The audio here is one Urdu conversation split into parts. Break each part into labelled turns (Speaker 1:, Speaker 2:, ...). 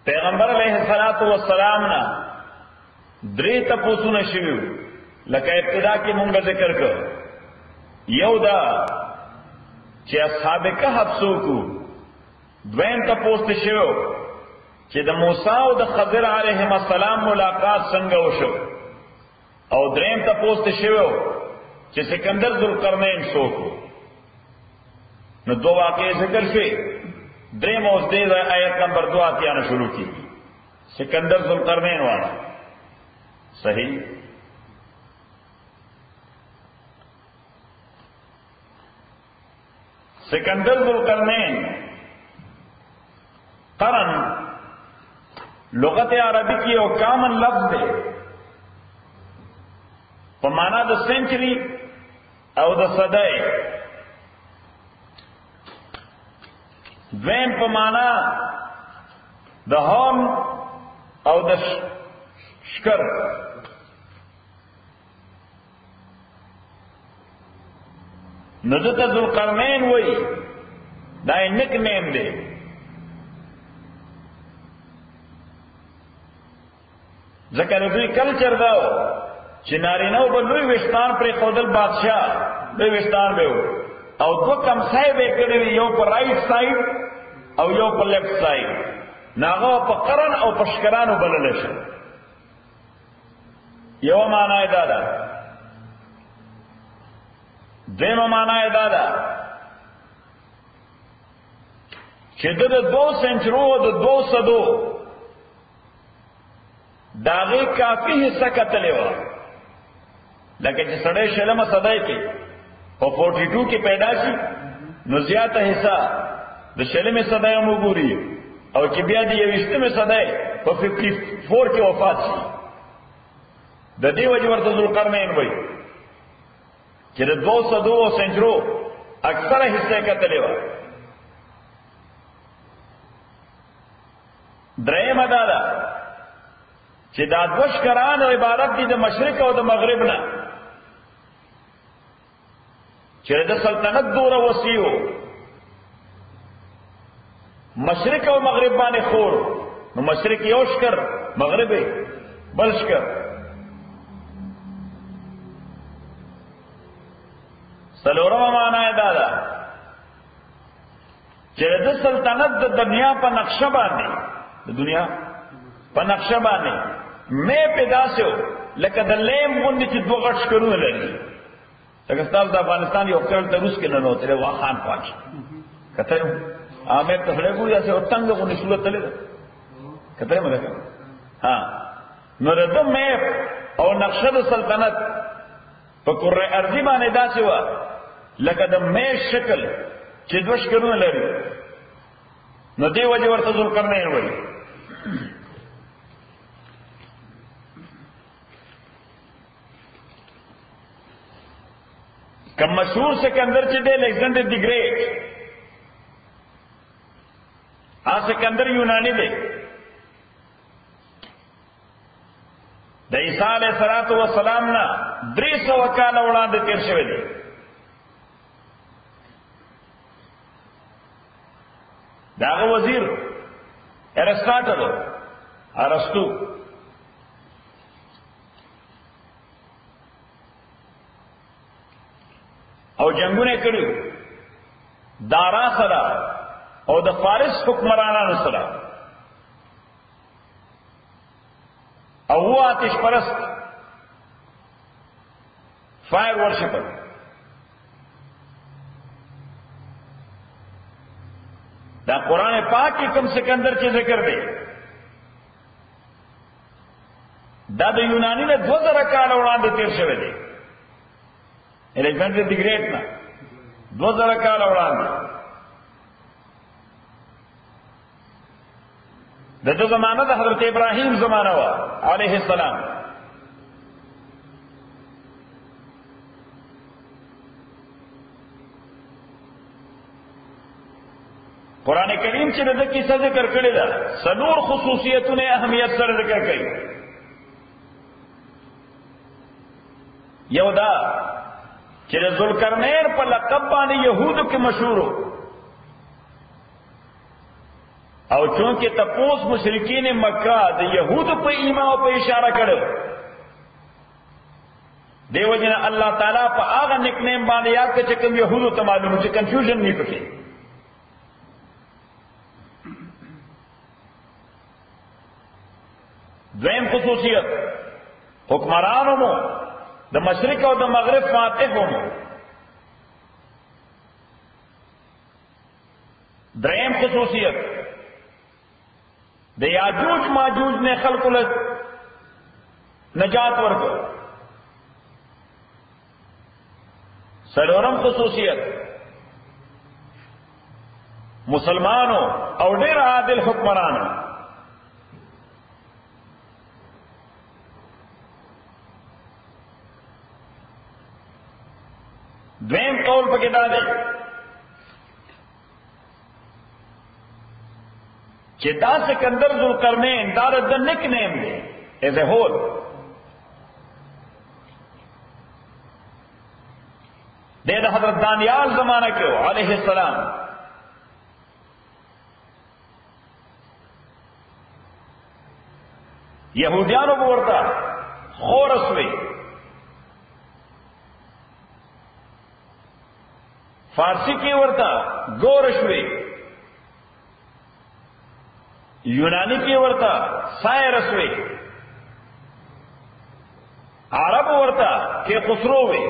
Speaker 1: پیغمبر علیہ الصلوۃ والسلام نا درې تپوسونه شوي لکه ابتدا کې مونږ ذکر کړ. یو دا چې اصحاب کهف څوک وو، دویم تپوس شوی چې د موسی او د خضر علیهم السلام ملاقات څنګه وشو، او دریم تپوس شوی چې سکندر ذوالقرنین څوک وو. نو دو واقعې ذکر شوي. دریم اوس دې آیت نمبر 2 اتیا نه شروع کیږي، سکندر ذوالقرنین والا. صحیح. سکندر ذوالقرنین قرن لغت عربی کی او کامن لفظ دے په معنا د سنچری او د صدای. دویم په معنا د هون او د شکر. نو دته ذوالقرنین وای دا نک نیم دی. ذکر دوی کلچر داو چې نارینهو به لوی وشتان پر خودل بادشاہ لوی وشتان به او دو کمسای به کړی، یو په رائټ سایډ او یو په لیفت سایډ. ناغه په قرن او په شکرانو بلل شي. یو معنا یې دا ده. دیمه معنا یې دا ده چې د 2 سنچرو او د 2 صدو داغه کافی حصہ کتلې و. لکه چې سړی شلمه صدای کې او 42 کې پیدا شي نو زیاته حصہ د شلمه صدای مو ګوري، او چې بیا د 20مه صدای په 54 کې وفات شي. د دې وجه ورته ذوالقرنین وایي چې د 200 سنچرو اکثره حصہ کتلې و. درېمه دا ده چې دا دوش کران عبارت دي د مشرق او د مغرب نه، چې د سلطنت دوره وسیو مشرق او مغرب باندې خور. نو مشرق یو شکر، مغرب بل شکر. سلورمه معنا یې دا ده چې د سلطنت د دنیا په نقشه باندې، د دنیا په نقشه باندې مې پیدا شو لکه د لیم غوندې چې 2 غټ شکرونه لري. لکه ستاسو د افغانستان یو کړل ته روس کې نه نوتره واخان پاک کته عامه تفړه ګوري چې او څنګه غوندې صورت تلل کته مده. ها نو د مې او نقشه د سلطنت په کره ارضی باندې داسې و لکه د مې شکل چې 2 شکرونه لري. نو دی وجه ورته ذوالقرنین وایي. کم مشهور سکندر چې دی الیگزینډر دی گریٹ، سکندر یونانی دی. د عیسی علیه السلام نه 300 کاله وړاندې تیر شوی دی. داغه وزیر ارسطو او جنگونه کړیو دارا سره او د فارس حکمرانانو سره، او هو آتش پرست فایر ورشپر. دا قرآن پاک کی کم سکندر چې ذکر دی دا د یونانی نه 2000 کال وړاندې تیر شوی دی. الیگزینډر دی گریٹ نه 2000 کال وړاندې. دغه زمانہ د حضرت ابراهیم زمانہ و علیه السلام. قرآن کریم چې د کیسه ذکر کړی ده سنور خصوصیتونه اهمیت سره ذکر کړي. یو دا چې ذوالقرنین په لقب باندې يهودو کې مشهور او چونکه تپوس مشرکین مکه د یهودو په ایمان او په اشاره کړو دیو جن الله تعالی په هغه نیک نیم باندې یاد کړ چې کوم یهودو ته معلوم چې کنفیوژن نه پکې. دویم خصوصیت حکمرانو مو د مشرق او د مغرب فاتحو مو. دریم خصوصیت د یاجوج ماجوج نے خلق له نجات ورکړ. سلورم خصوصیت مسلمانوں او ډېر عادل حکمرانو. دویم قول پکې دا دی چې دا سکندر ذوالقرنین دا د نیک نیم دی ایز اے ہول. دے دا حضرت دانیال زمانہ کیوں علیہ السلام یہودیانو بورتا خورسوی فارسی کی ورتا گورشوی یونانی کی ورتا سائرسوی عرب ورتا کہ خسرووی.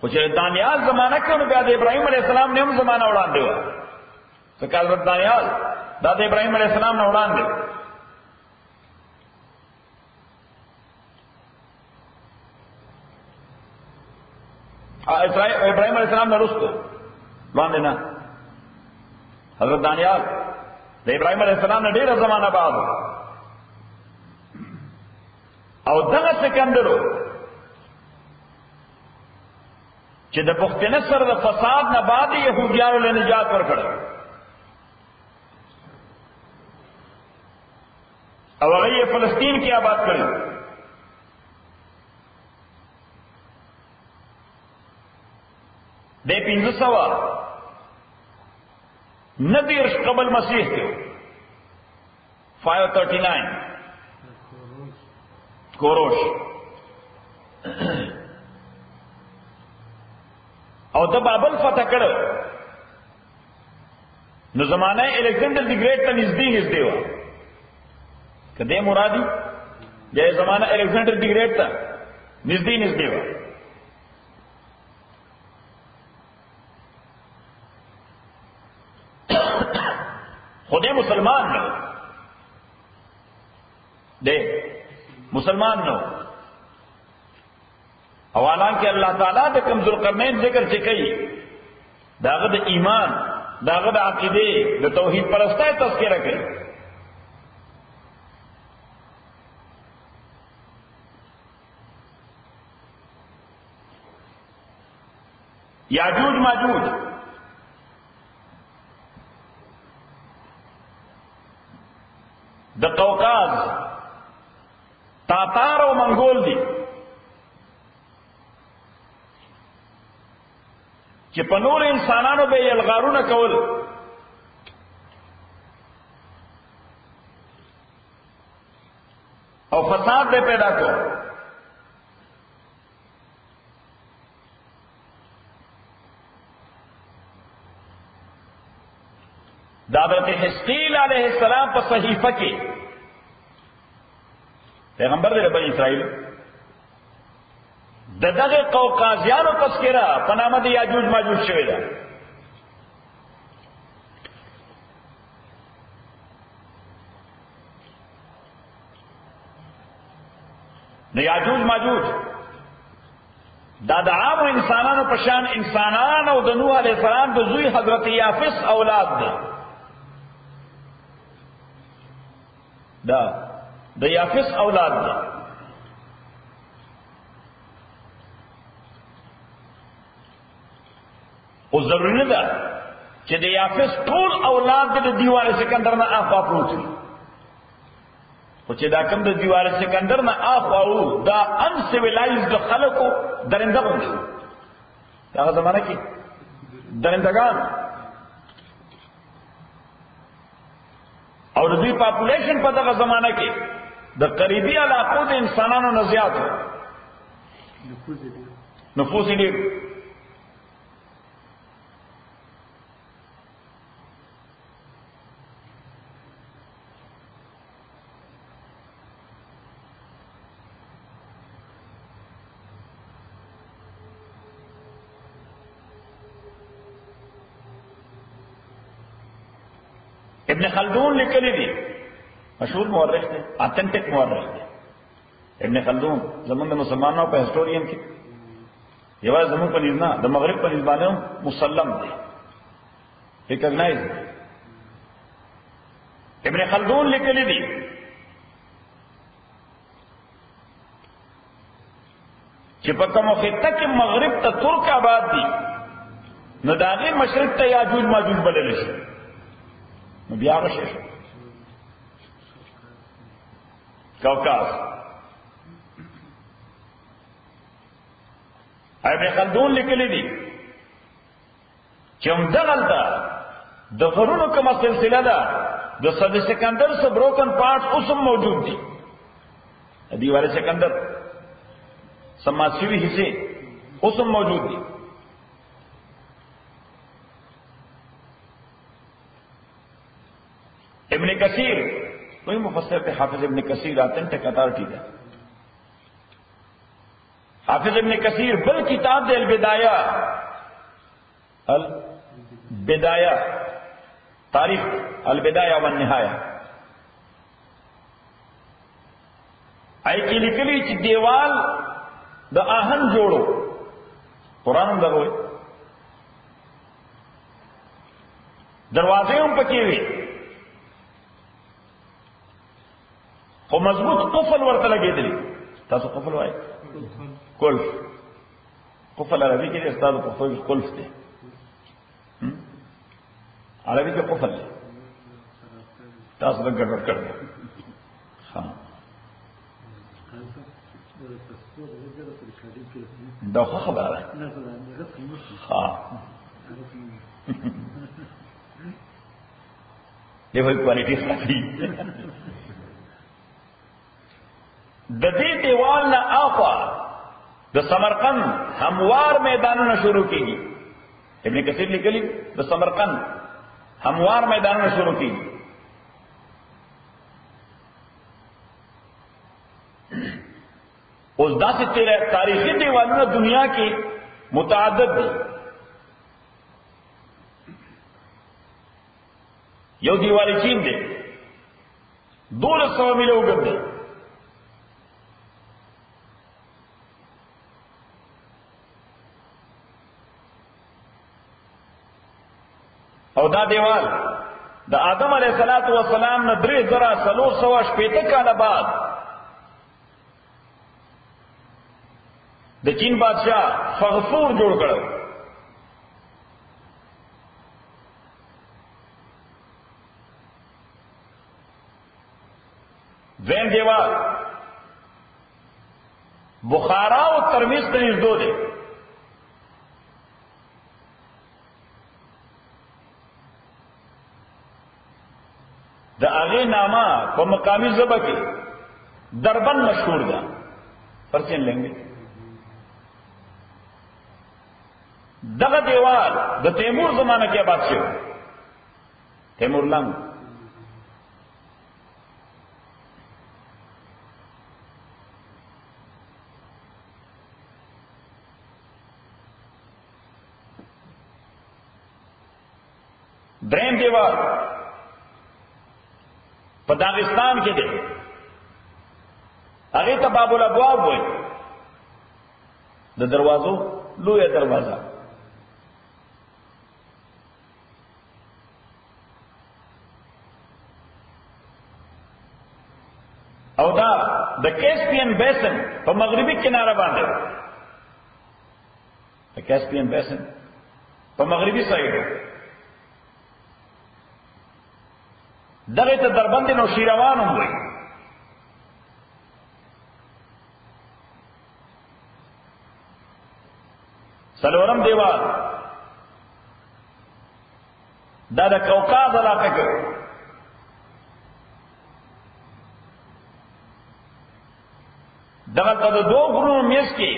Speaker 1: کچھ دانیال زمانہ کیوں نہ بیاد ابراہیم علیہ السلام نے ہم زمانہ اڑان دے ہوا تو کہ حضرت دانیال داد ابراہیم علیہ السلام نے اڑان دے. ابراہیم علیہ السلام نے رستو اڑان دینا حضرت دانیال دے ابراہیم علیہ السلام نے ډیر زمانہ بعد او دغه سکندرو چې د بخت نصر د فساد نه بعد یهودیانو له نجات ورکړ او هغه فلسطین کې آباد کړل. د 1539 قبل مسیح کې 539 کوروش او د بابل فتح کړو نو زمانہ الیگزینڈر دی گریٹ ته نږدې و کده مرادی د زمانہ الیگزینڈر دی گریٹ ته نږدې و. خدای مسلمان نو دے مسلمان نو او حالانکہ اللہ تعالیٰ د کم ذوالقرنین ذکر چې کوي داغه د ایمان داغه د عقیده د توحید پرستای تذکرہ کوي. یاجوج ماجوج د قوقاز تاتار او منگول دي چې په نور انسانانو به یلغارونه کول او فساد به پیدا کو. دا حضرت حزقیل علیہ السلام په صحیفه کې پیغمبر دی بنی اسرائیل دغه قوقازیانو تذکرہ په نامه د یاجوج ماجوج شوی ده. د یاجوج ماجوج دا د عامو انسانانو په شان انسانان او د نوح علیہ السلام د زوی حضرت یافس اولاد ده. دا د یافس اولاد ده. او ضروری نه ده چې د یافس ټول اولاد د دیوال سکندر نه اخوا پروت وي خو چې دا کوم د دیوال سکندر نه اخوا وو دا ان سیویلایزډ خلکو درنده غوندي هغه زمانہ کې درندگان او د دې پاپولیشن په دغه زمانہ کې د قریبي علاقو د انسانانو نه زیات نفوس ډېر. ابن خلدون لیکلی دی مشهور مورخ دی اتھینٹک مورخ دی ابن خلدون زمون د مسلمانانو په هیسټورین کې یوازې زمون په نظام د مغرب په نسبانه مسلم دی ریکګنایز. ابن خلدون لیکلی دی چې په کومه خطه کې مغرب ته ترک آباد دي نو د هغې مشرق ته یاجوج ماجوج بللی شي نو بیا هغه شی شو کوکاس. ابن خلدون لیکلی دي چې همدغلته د غرونو کومه سلسله ده د صد سکندر سره بروکن پارټ اوس هم موجود دي. دیوار سکندر سماعت شوي حصے اوس هم موجود دي. ابن کثیر کوئی مفسر تھے حافظ ابن کثیر اتھینٹک اتھارٹی تھا. حافظ ابن کثیر بل کتاب دے البدایہ تاریخ البدایہ والنہایہ آئی کی لکلی چی دیوال دا آہن جوڑو قرآن دا ہوئے دروازے ہم پکی ہوئی خو مضبوط قفل ورته لګېدلی. تاسو قفل وایي قلف قفل عربي کې استاد قفل قلف دی عربي کې قفل دی تاسو د ګډوډ کړی. ها دا خو خبره ده. ها دی وایي کوالټي خرابي د دې دیوال نه آخوا د سمرقند هموار میدانونه شروع کیږي. ابن کثیر لیکلی د سمرقند هموار میدانونه شروع کیږي. اوس داسې تاریخي دیوالونه دنیا کې متعدد دي. یو دیوال چین دی 1200 میله اوږد دی. او دا دیوال د آدم علیه السلام نه 3400 کاله بعد د چین بادشاہ فغفور جوړ کړو. دویم دیوال بخارا او ترمیز ته نږدې دی. د هغې نامه په مقامي ژبه کې دربند مشهور ده پرچین لینګویج. دغه دیوال د تیمور زمانه کې آباد شوی تیمور لنګ. دریم دیوال په داغستان کې دی هغه ته باب الابواب وایي. د دروازو لویه دروازه او دا د کیسپین بیسن په مغربي کناره باندې د کیسپین بیسن په مغربي سایډ دغه ته دربند نوشیروان هم وایي. سلورم دیوال دا د قوقاز علاقه کې دغه د دوه غرونو میس کې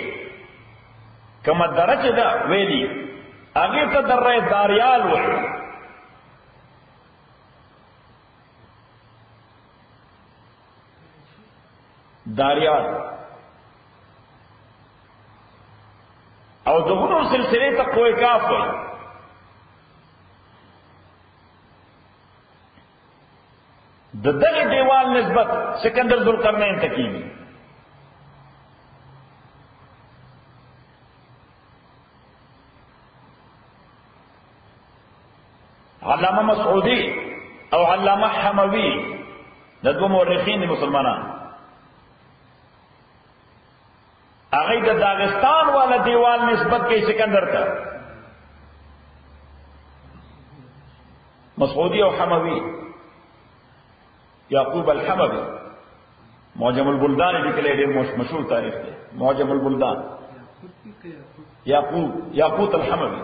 Speaker 1: کومه درجه ده ویلي هغه ته دره داریال وایي. داریال او د غرونو سلسله ته کوه کاف وایي. د دغه دیوال نسبت سکندر ذوالقرنین ته کیږي. علامه مسعودی او علامه حموی د دوه مورخین دي مسلمانان، هغه د داغستان والا دیوال نسبت کوي سکندر ته. مسعودی او حموی، یعقوب الحموی معجم البلدان لیکلی ډېر مشهور تاریخ دی. معجم البلدان یاقوت الحموی.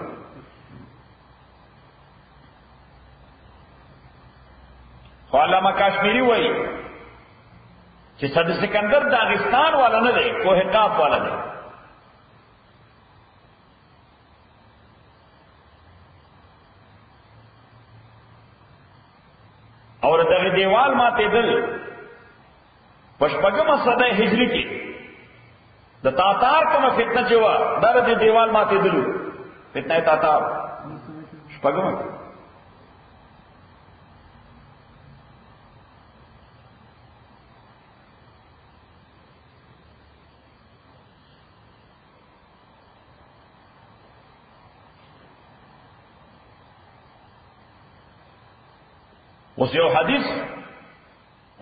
Speaker 1: خو علامه کاشمیری وایي چې صد سکندر داغستان والا نه دی، کوه قاف والا دی. اور دغه دیوال ماته دل پشپګم صده هجری کې د تاتار کومه فتنه چې وا دا د دیوال ماته دل فتنه تاتار شپګم. اوس یو حدیث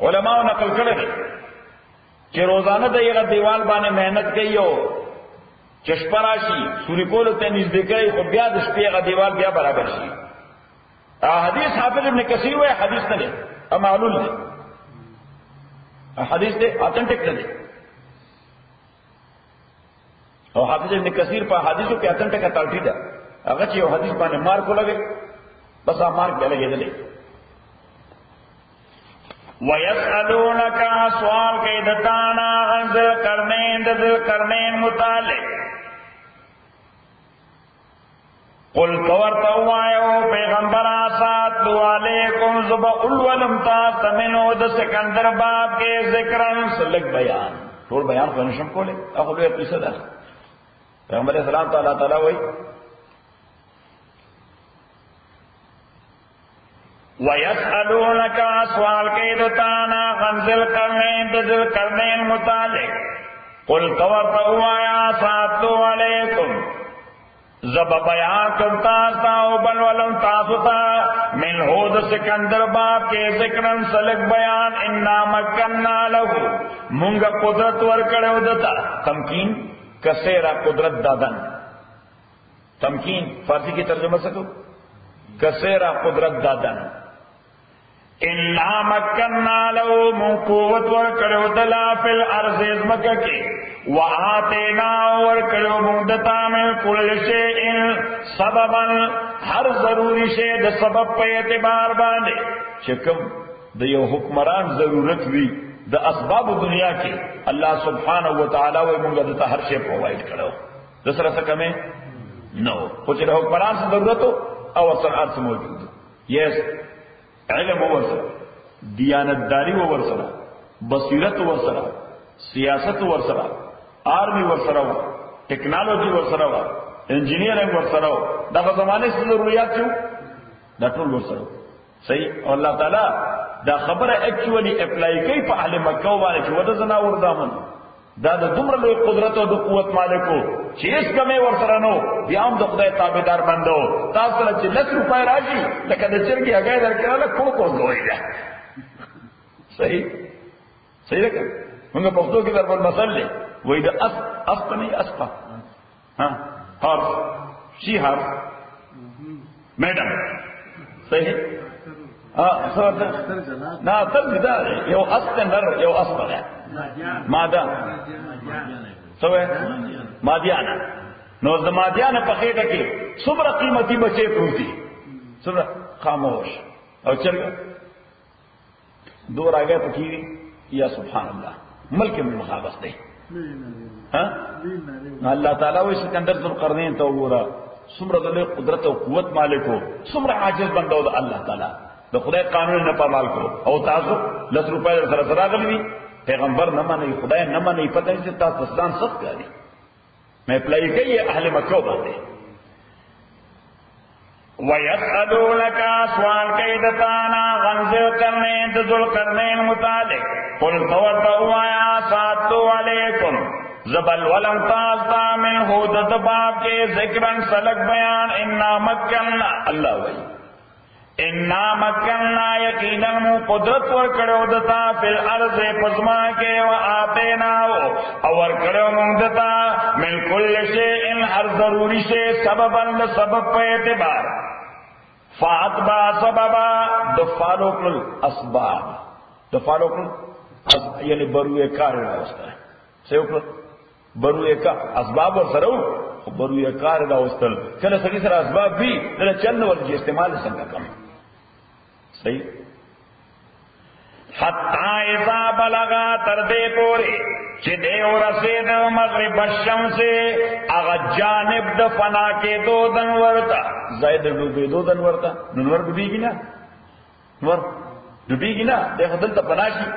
Speaker 1: علماء نقل کړی دی چې روزانه د یو دیوال باندې مهنت کوي او چشپه راشي سوري کول ته نږدې کوي، خو بیا د شپې هغه دیوال بیا برابر شي. حدیث حافظ ابن کثیر وایي حدیث نه دی، معلول دی، حدیث دی اتھنټک نه دی. او حافظ ابن کثیر په حدیثو کې اتھنټک اتھارټی ده، هغه چې یو حدیث باندې مارک ولګي بس هغه مارک به لګېدلی. وَيَسْأَلُونَكَ سوال کئی دتانا عن ذوالقرنین ذوالقرنین متعلق قل کورتا وایو پیغمبر آسات دو علیکم زبا اولولم تاست منو د سکندر باب کے ذکرن سلک بیان ټول بیان خو نشم کوله هغه لوی قصه ده. پیغمبر اسلام تعالی وایي وَيَسْأَلُونَكَ سوال کئی دتانا عن ذوالقرنین متعلق قل کورتا وایو ساتو علیکم زب بیان کرتا او بلولم تاسوتا من حود سکندر باب کے ذکرن سلک بیان انا مکننا لہو مونگا قدرت ورکڑے دتا. تمکین کسیرا قدرت دادن، تمکین فارسی کی ترجمہ سکو کسیرا قدرت دادن. انا مکننا لہو مون قوت ورکڑے دلا فی الارض ازمکہ کے وآتینا ورکڑو مندتا من کل شیئن سببا ہر ضروری شے دا سبب پہ اعتبار باندے چکم دا یو حکمران ضرورت وی دا اسباب دنیا کی اللہ سبحانہ وتعالی وی مندتا ہر شے پرووائڈ کرو دوسرا سکمیں نو کچھ دا حکمران سے ضرورت ہو او اثرات سے موجود یس علم ورسرا دیانتداری ورسرا بصیرت ورسرا سیاست ورسرا آرمی ورسره و ټیکنالوژي ورسره و انجینیرنګ ورسره و دغه زمانه څخه ضرورت شو دا ټول ورسره صحیح. او الله تعالی دا خبره اکچولی اپلای کوي په اهل مکه باندې چې ودا زنا وردامن دا د دومره لوی قدرت او د قوت مالکو چې هیڅ کمه ورسره نو بیا هم د خدای تابعدار بندو. تاسو له چې 10 روپۍ راشي لکه د چرګي هغه درکړل کوم کوم دوی ده صحیح صحیح ده. موږ په پښتو کې ضرب المثل دی وای دا اسپ نہیں اسپا ہاں حرف شی حرف میڈم صحیح ہاں نا تر دا یو اسپ نر یو اسپ ہے مادہ سوے مادیانا نو زمادیان په خېټه کې څومره قیمتي بچي پروتي څومره خاموش او چرګ دور آگے پکیوی یا سبحان اللہ ملک میں مخابس دے اللہ تعالیٰ وہ سکندر ذوالقرنین تو گورا سمر دل قدرت و قوت مالک ہو سمر عاجز بندہ ہو اللہ تعالیٰ دا خدای قانون نہ پامال کو او تاسو 10 روپے سره سره غلوی پیغمبر نہ مانے خدای نہ مانے پتہ نہیں تا تسان سخت کاری میں اپلائی کئی اہل مکہ باندې وَيَسْأَلُونَكَ سوال کیدتانا غنزر کرنے ذوالقرنین متعلق قل تورتو آیا ساتو علیکم زبل ولم تازتا من حودت باب کے ذکرن سلک بیان انا مکننا اللہ وی انا مکننا یقینا مو قدرت ورکڑو دتا فی الارض پزما کے و آتیناو اور کڑو مندتا من کل شیئن ہر ضروری سے سببا لسبب پہ اعتبار فاتبا سببا دفالو کل اسباب دفالو کل یعنی بروئے کار راوستا ہے سیو کل بروئے کار اسباب اور سرو بروئے کار راوستل چلے سکی سر اسباب بھی لیکن چلنے والی استعمال سنگا کم صحیح حتی اذا بلغا تردے پورے چی دے اور رسید مغرب الشمس سے اغا جانب دفنا کے دو دنورتا زائد ڈوبے دو دنورتا ننور ڈوبی گی نا نور ڈوبی گی نا دیکھو دلتا پناشی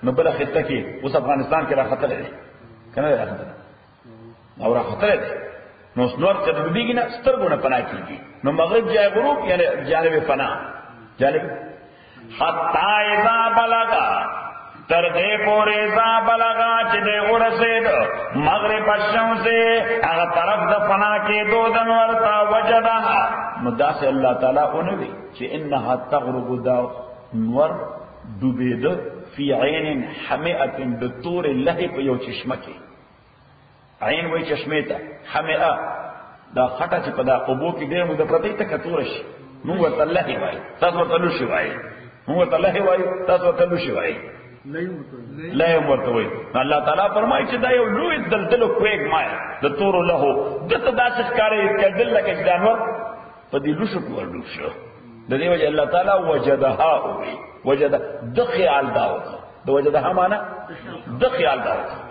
Speaker 1: نو بلا خطہ کی اس افغانستان کے را خطر ہے کنا را خطر ہے اور را خطر ہے نو اس نور چا ڈوبی گی نا سترگو نا پناہ کی گی نو مغرب جائے غروب یعنی جانب پناہ جانب حتی اذا بلغا تردے پورے اذا بلغا چدے غرسید مغرب الشمس سے اگر طرف دفنا کے دو دنورتا وجدہا مدعا سے اللہ تعالیٰ انوی چی انہا تغرب دا نور دوبید فی عین حمئت بطور اللہ پہ یو چشمکی عین وی چشمیتا حمئہ دا خطا چی پدا قبو کی دیر مدہ پرتیتا کتورش نوورت اللہ وائی تاسورت اللوشی وائی نوورت اللہ وائی تاسورت اللوشی وائی لہم ورتوئی اللہ تعالیٰ فرمائی چی دا یو لوی دلدلو کویگ مایا دا تورو لہو دتا دا سکاری که دل لکش دانور پا دی لوشو کور لوشو دا دی وجہ اللہ تعالیٰ وجدہا ہوئی وجدہ دخیال داوتا دا وجدہا مانا دخیال داوتا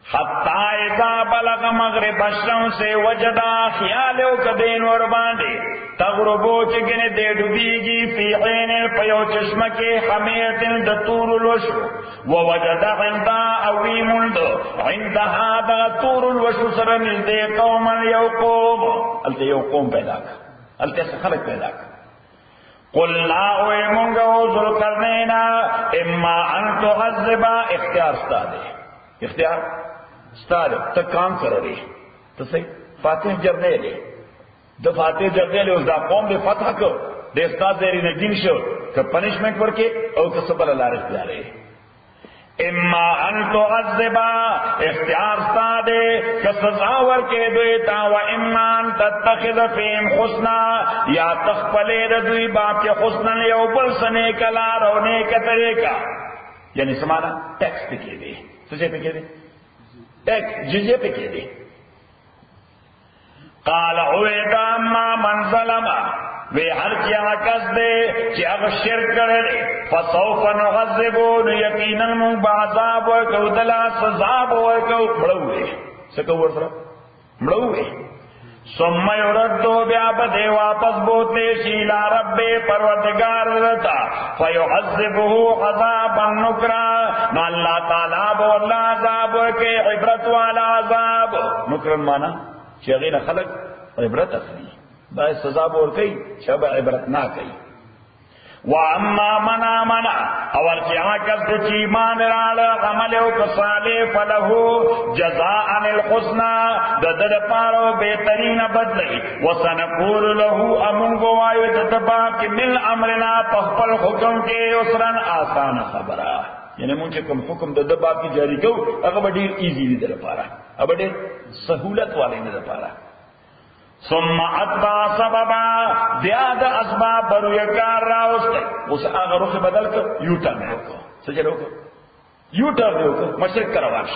Speaker 1: حتی اذا بلغ مغرب الشمس سے وجدا خیالو کدین ور باندے تغربو چگنے دے ڈوبیگی فی عین پیو چشمکے حمیتن دتور الوشو ووجد عندہ اویمند عندہا دا تور الوشو سرنل دے قوما یو قوم التے یو قوم پیدا کر التے خلق پیدا کر قل لا اوی منگو ذوالقرنینا اما ان تعذبا اختیار ستادے اختیار ستادے تک کام کرو رہی تو صحیح فاتح جرنے لے دا فاتح جرنے لے اس دا قوم دے فتح کو دے استاد دیری نجین شو کہ پنشمنٹ ورکے او کسبر اللہ رکھ رہے اما ان تعذبا اختیار ستادے کہ سزا ورکے دویتا و اما ان تتخذ فیم حسنا یا تخپلے دوی باپ کے حسنا یو بلسنے کلا رونے کا طریقہ یعنی سمانا ٹیکس پہ کے دے سجے پہ کے دے ٹیکس جزیے پہ کے دے قال عویدہ اما من ظلمہ وی ہر کیا کس دے چی اگر شرک کرے فسوف نغذبون یقینا من بعذاب وکو دلا سزاب وکو مڑوئے سکو ورسرہ مڑوئے ثم یردو بیا بدے واپس بوتے شیلا رب پروردگار رتا فیعذبہ عذابا نکرا نو اللہ تعالیٰ بو اللہ عذاب کے عبرت والا عذاب نکرن مانا چیغین خلق عبرت اخلی باید سزا بور کئی شب عبرت نہ کئی وَأَمَّا مَنْ آمَنَ اور چاہاں کس چیمان رالا عملو کصالح فَلَهُ جَزَاءً الْحُسْنَى ددر پارو بہترین بدلی وَسَنَقُولُ لَهُ امنگو آئیو جتباب کی مل امرنا پخپل حکم کے اسرن آسان خبرہ یعنی منچے کم حکم ددباب کی جاری کو اگر بڑی ایزی نہیں در پارا اب بڑی سہولت والے نہیں در پارا ثم اتبع سببا زیادہ اسباب برو یکار راوستے اس آغا رخ بدل کر یو ٹرن روکو سجے روکو یو ٹرن روکو مشرق کا رواش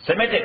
Speaker 1: Semitic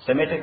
Speaker 1: Semitic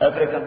Speaker 1: African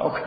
Speaker 1: okay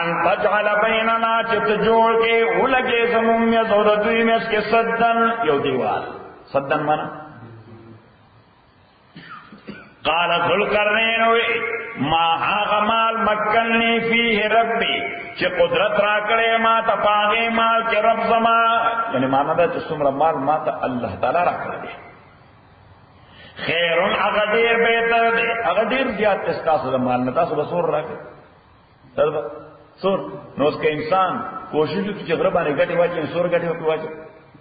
Speaker 1: ان تجعل بیننا چت جوڑ کے ولگے زمون یا زودوی میں اس کے صدن یو دیوال صدن مانا قال ذوالقرنین ما هاغ مال مکنی فیہ ربی چی قدرت را کرے ما تا پاغی مال چی رب زما یعنی مانا دا چی سمرا مال ما تا اللہ تعالی را کرے خیرون اغدیر بیتر دے اغدیر زیاد تستاسو دا مال نتاسو بسور را کرے سور نو اس کے انسان کوشش کی چی غربانی گٹی واچی سور گٹی واچی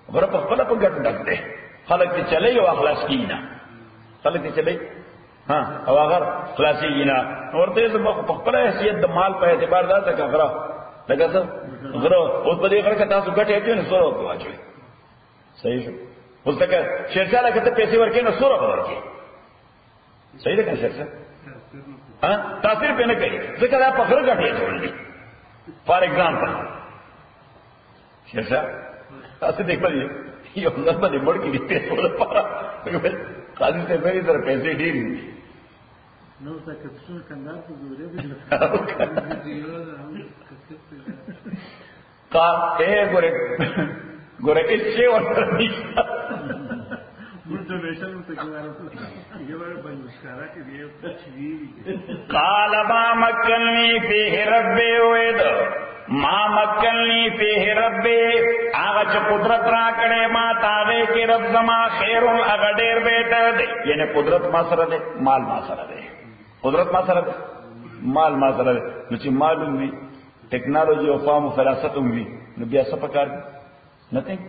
Speaker 1: غرب خلا پا گٹ ڈک دے خلق تی چلے یو اخلاص کینا خلق تی چلے ہاں او اگر خلاصی گینا اور تیز پخپلا حیثیت دا مال پہ اعتبار دا تک غرا لگا سا غرا اس بدی غرا کتا سو گٹی ایتو نا سورا ہوتا واچوئی صحیح شو اس تک شیرشاہ لگا تا پیسے ورکے نا سورا ورکے صحیح لگا شیرشاہ ہاں تاثیر پہ نہ کہی ذکر آپ غرا گٹی ایتو لی فار ایگزامپل شیرشاہ ایسے دیکھ پا یہ نظمہ نے مڑ کی دیتے ہیں بولا پارا قاضی سے میری طرح پیسے ڈیل ہوئی
Speaker 2: نو تا کپسون کندار تو دورے
Speaker 1: بھی اے گورے اچھے اور ترمیشہ قال ما مکنی فیہ ربی وید ما مکنی فیہ ربی آغا چا قدرت را کڑے ما تاغے کی رب زما خیرون اگا دیر بیٹر دے یعنی قدرت ما سر دے مال ما سر دے قدرت ما سر دے مال ما سر دے نچی معلوم بھی ٹیکنالوجی و فام و فراستم بھی نبی ایسا پکار دی نتنگ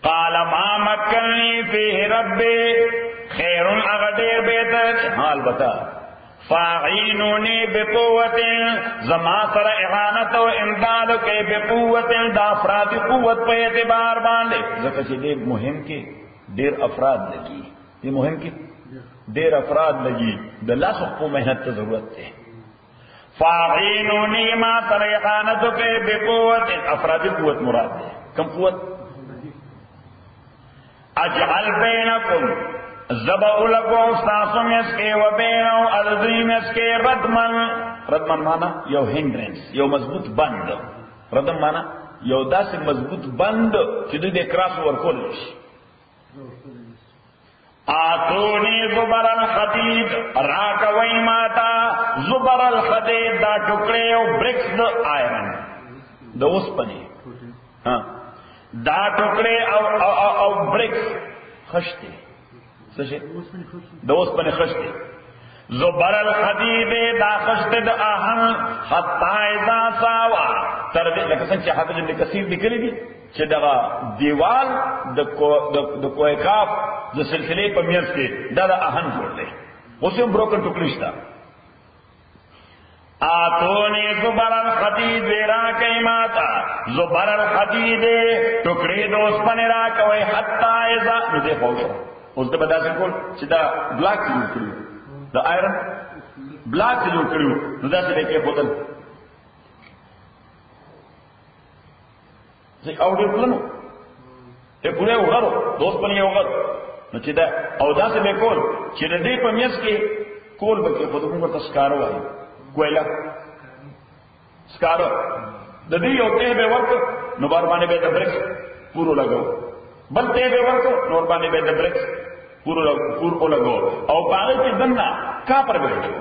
Speaker 1: قال ما مکنی فیہ ربی خیرون اگا دیر بیٹر حال بتا فاعینونی بقوت زما سر اعانت و امداد کے بقوت دا افراد قوت پہ اعتبار باندے ذکر چی دیر مہم کی دیر افراد لگی یہ مہم کی دیر افراد لگی دا لاکھ کو محنت ضرورت ہے فاعینونی ما سر اعانت کے بقوت افراد قوت مراد ہے کم قوت اجعل بینکم زبا لکو استاسم اس کے و بینو الدریم اس کے ردمن مانا یو ہنڈرنس یو مضبوط بند ردم مانا یو دا سے مضبوط بند چی دو دے کراس ورکول آتونی زبر الحدید راکوئی ماتا زبر الحدید دا ٹکڑے او برکس دا آئرن دا اس پنے دا ٹکڑے او برکس خشتے دوست پنے خشتے زبر الحدید دا خشت دا آہن حتی اذا ساوا تردے لکہ سنچہ حافظ ابن کثیر دکھلی دی چھ دا دیوال دا کوئکاف دا سلسلے پا میرس کے دا آہن جوڑ لے اسے ہم بروکن ٹکڑشتا آتونی زبر الحدید ویرا کئی ماتا زبر الحدید ٹکڑی دوست پنے را کوئی حتی اذا مجھے خوشا اس دے بدا سکول چی دا بلاک سے جوڑ کریو دا آئرن بلاک سے جوڑ کریو نو دا سے لے کے بوتل سی آؤڈر پلنو اے پورے اغرو دوست پنی اغر نو چی دا او دا سے لے کول چی دا دی پا میس کے کول بکی خود اگر تا سکارو آئی کوئلہ سکارو دا دی او تے بے ورک نو باربانے بے دا برکس پورو لگو بل تے بے ورک نو باربانے بے دا برکس پورو لگو او باغی کی دننا کا پر بیٹھو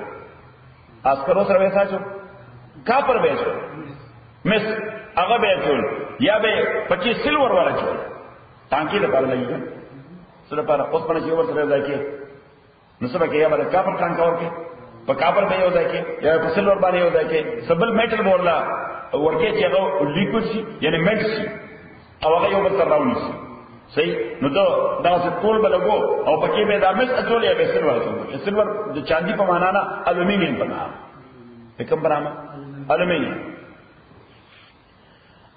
Speaker 1: آسکرو سر ویسا چھو کا پر بیٹھو مس اگا بیٹھو یا بے 25 سلور والا چھو تانکی لپار لگی گا سر پارا اس پانا چیور سر ویسا کی نصبہ کہ یا بارا کا پر تانکا اور کے پا کا پر بے ہو جائے کے یا پا سلور بانے ہو جائے کے سبل میٹل بورلا ورکے چی اگا لیکوڈ سی یعنی میٹ سی او اگا یو بستر راونی سی صحیح نو تو دا سے کول بلگو او پکی بے دامس اچولے بے سلور اچولے سلور جو چاندی پا مانانا الومینیم پنا کم بناما الومینیم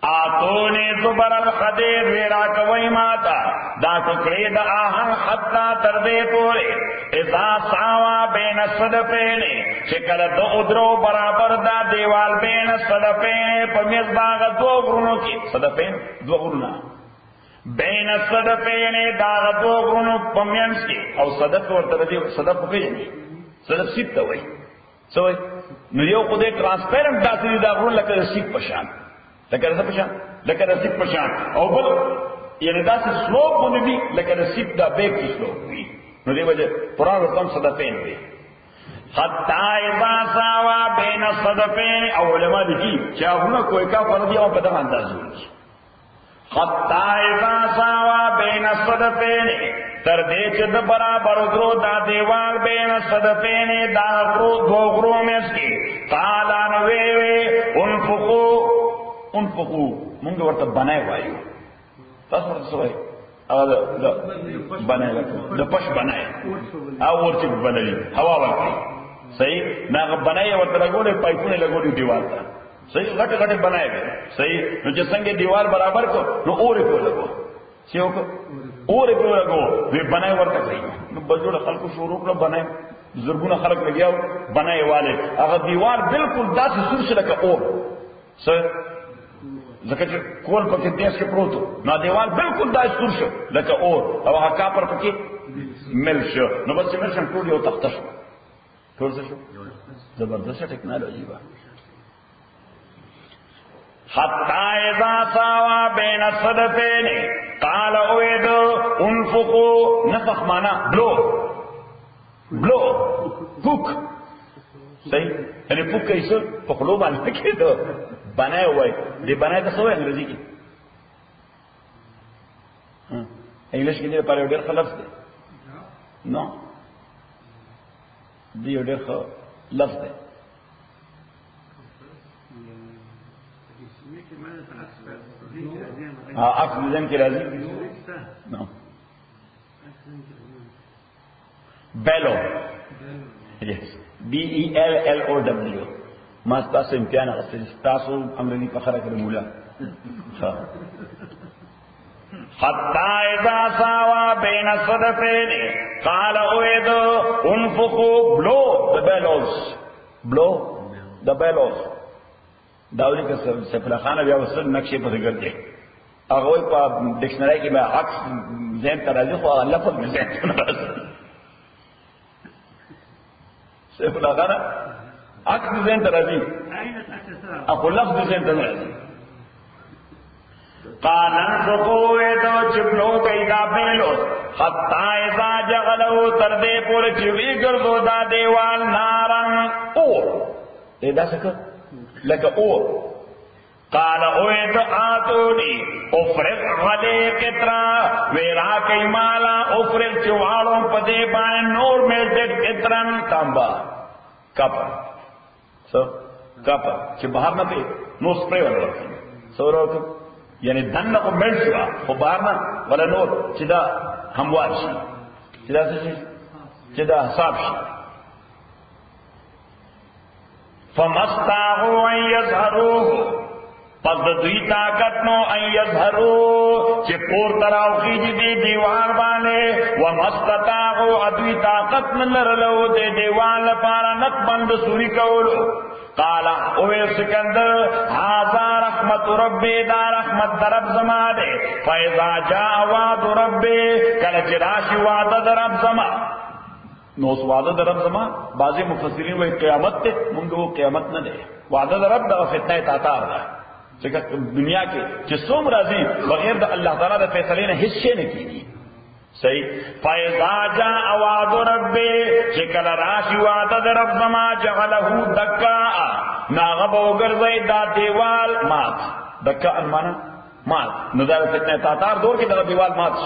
Speaker 1: آتونی زبر الخدیر ویرا کوئی ماتا دا ٹکڑی دا آہن حتی تردے پورے اذا ساوا بین صدفینے چکل دو ادرو برابر دا دیوال بین صدفینے پمیز باغ دو گرونوں کی صدفین دو گرونا بین صدفین داغ دو گرونو پمینس کی او صدف ورطا دی صدف پکیجنی صدف سیب تا ہوئی سوي نو یو خدای ترانسپیرنٹ داسې دا غرون لکه رسیب پشان لکه رسیب پشان لکه رسیب پشان او بل یعنی داسې سلوک باندې دي لکه رسیب دا بیگ کی سلوک وي نو دی وجه قرآن ورته صدفین وي حتی اذا ساوا بین الصدفین او علماء دي چې هغه کوئی کا فرض یو په دغه انداز وي حتی اذا ساوا بین الصدفین تر دې چې د برابر غرو دا دیوال بین الصدفین دا غرو دو غرو مې سي قال ان وی انفقوا مونږ ورته بنای وایو تاسو ورته وایي او د بنای د پښ بنای او ورته بنای هوا ورته صحیح ناغه بنای ورته لګولې پایپونه لګولې دیوال ته صحیح غټ غټ بنای صحیح نو چې څنګه دیوال برابر کو نو اورې کو لګو چې وک اورې کو لګو وی بنای ورته کوي نو بجوړ خلکو شروع کړ بنای زرګونه خلک لګیاو بنای والے هغه دیوال بالکل داسې سور شل کا اور صحیح ځکه چې کول پکې دیش کې پروتو نو دیوال بالکل داسې سور شو لکه اور او هغه کاپر پکې مل شو نو بس چې مرشم ټول یو تخت شو ټول څه شو زبردست ټکنالوژي وا حتى اذا ساوا بين الصدفين قال اويد انفقوا نفخ معنا بلو کوک صحیح یعنی پوک کیسه په خلو باندې کېدو بنای وای دی بنای ته څه وایي انګریزي کې انګلیش کې لپاره ډېر خلص دی نو دی ډېر خو لفظ دی عکس ذهن کې راځي نو بیلو yes BELLOW ما تاسو امتحان غوښتل تاسو امرني په خره کړی مولا حتى اذا ساوا بين الصدفين قال اويد انفقوا blow the bellows داولی کا سفلا خانہ بیا وصل نقشے پر ګرځي هغه په ډکشنری کې به عکس ذهن ترازی خو لفظ مې ذهن ترازی سفلا خانہ عکس ذهن ترازی اخو لفظ ذهن ترازی قال انفقوا ایدو چبلو کئیدا بیلوس حتی اذا جغلو تردے پور چوی گردو دا دیوال نارن اور ایدا سکر لکه اور قال اوید آتونی افرق غلی قطرا ویرا کئی مالا افرق چوالوں پدے بائن نور میزد قطرن تانبا کپر چه باہر نہ پہ نو سپرے والا رکھیں سو رو یعنی دن کو مل شوا خو باہر نہ والا نور چدا ہموار شی چدا سے چدا حساب شی فمستاغوا ان يظهروه پس دوی طاقت نو ان يظهروه چه پور تراو خیجی دی دیوار بانے ومستاغوا ادوی طاقت نلرلو دی دیوار لپارا نت بند سوری کولو قال اوے سکندر هذا رحمت ربی دا رحمت درب زما دے فاذا جاء وعد ربی کلچ راشی وعد درب زما نو اس وعدہ درب زما بعضی مفسرین وہ قیامت تے منگو وہ قیامت نہ دے وعدہ درب دا فتنہ تاتار دا چکہ دنیا کے جسوم راضی بغیر دا اللہ تعالیٰ دا فیصلے نے حصے نے کی دی صحیح فَإِذَا جَاءَ وَعْدُ رَبِّ چکل راشی وعدہ درب زما جعلہو دکاء ناغب وگرزائی دا دیوال مات دکاء مانا مات نو دا فتنہ تاتار دور کی دا دیوال مات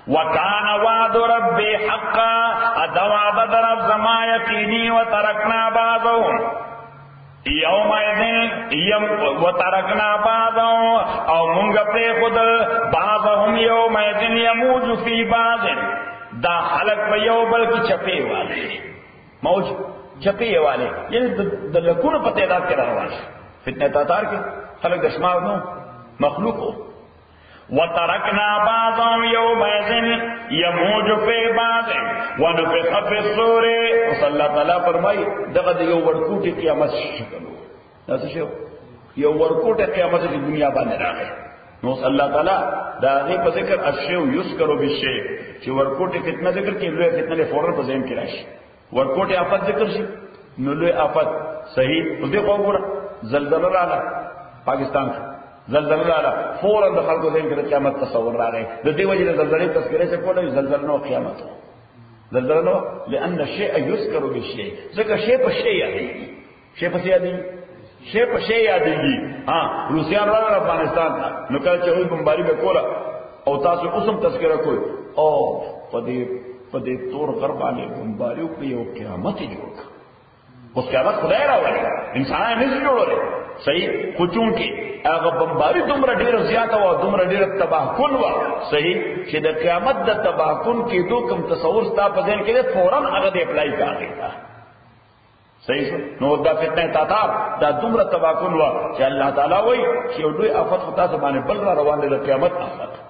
Speaker 1: وَكَانَ وَعْدُ رَبِّ حَقًّا اَدَوَعْدَ دَرَبْ زَمَا يَقِينِي وَتَرَكْنَا بَعْضَهُمْ يَوْمَئِذٍ وَتَرَكْنَا بَعْضَهُمْ او منگ پہ خود بعضهم يَوْمَئِذٍ يَمُوجُ فِي بَعْضٍ دا خلق پہ یو بلکی چپے والے موج چپے والے یعنی دلکون پہ تعداد کے رہواش فتنہ تاتار کے خلق دشمار نو مخلوق ہو وَتَرَكْنَا بَعْضَهُمْ يَوْمَئِذٍ يَمُوجُ فِي بَعْضٍ وَنُفِخَ فِي الصُّورِ صلی اللہ تعالیٰ فرمائی دغد یو ورکوٹی قیامت شکلو ناسا شو یو ورکوٹی قیامت کی دنیا باندې راغی نو صلی اللہ تعالیٰ دا غیب پر ذکر الشیو یسکرو بالشیو چی ورکوٹی کتنا ذکر کی لوی کتنا لے فورن پر ذہن کی راشی ورکوټي آفت ذکر شي نو لوی آفت صحیح اوس دې وګوره زلزلہ راغله پاکستان کې زلزلہ راغله فورا د خلکو ذهن کې قیامت تصور راغی د دې وجه د زلزلې تذکرې څخه کوله زلزلہ نو قیامت زلزلہ نو لأن الشيء يذكر بالشيء ځکه شی په شی یادېږي شی په شی یادېږي شی په شی یادېږي ها روسیان راغله افغانستان نو کله چې وي بمباری به کوله او تاسو اوسم تذکرہ کوئ او په دې تور غربانه بمباریو کې یو قیامت جوړ کړ اوس قیامت خدای راوړي انسانان نه جوړول صحیح خو چون کې هغه بمباری دومره ډیره زیاته او دومره ډیره تباہ کن و صحیح چې د قیامت د تباہ کن کې دوه کوم تصور ستا په ذهن کې فوراً هغه دی اپلای کاږي صحیح نو دا فتنه تاتار دا دومره تباہ کن و چې الله تعالی وایي چې دوی آفت خطا زمانه بل را روان دي د قیامت آفت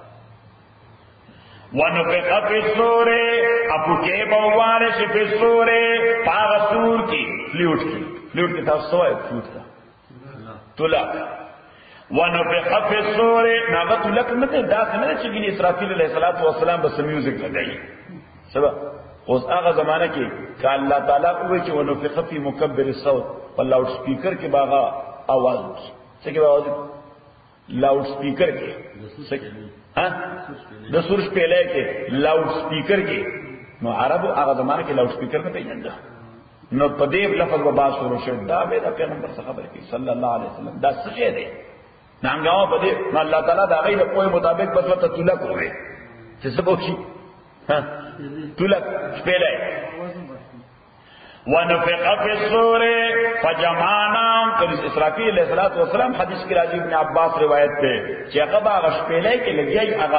Speaker 1: ونفخ فی الصور ابو کے بوارش فی الصور پاغ سور کی فلیوٹ کی تاسو ہے فلیوٹ کا تلک ونفخ فی الصور ناغت تلک نتے داخل نتے چگی اسرافیل علیہ السلام بس میوزک لگائی سبا اس آغا زمانہ کی کہ اللہ تعالیٰ کوئی کہ ونفخ فی مکبر الصوت پر لاؤڈ سپیکر کے باغا آواز سکے آواز لاؤڈ سپیکر کے د سورج پہلے کے لاؤڈ سپیکر کے نو عربو آغا زمانہ کے لاؤڈ سپیکر میں پیجندا نو پدیب لفظ و باز شروع شد دا بیدا پیغمبر سے خبر کی صلی اللہ علیہ وسلم دا سجے دے نانگاؤں پدیب نو اللہ تعالیٰ دا غیر کوئی مطابق بس وقت تلک ہوئے سبو کی تلک پہلے ونفخ فی الصور فجمعناهم کله اسرافیل علیہ السلام حدیث کی راضی ابن عباس روایت ته چې هغه باغ شپېلې کې لګي هغه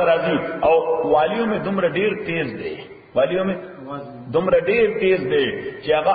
Speaker 1: برازي او والیو میں دومره ډیر تیز دی والیو میں دومره ډیر تیز دی چې هغه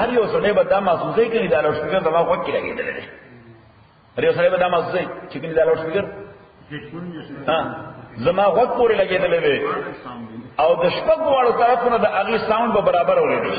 Speaker 1: هر یو سړی به دا محسوسه کوي دا لوډ سپیکر دماغ وکړي لګیدل دی هر یو سړی به دا محسوسه چې کوي دا لوډ سپیکر زما وخت پورې لګیدل دی او د شپږ واړو طرفونو د اغي ساوند به برابر اورېدل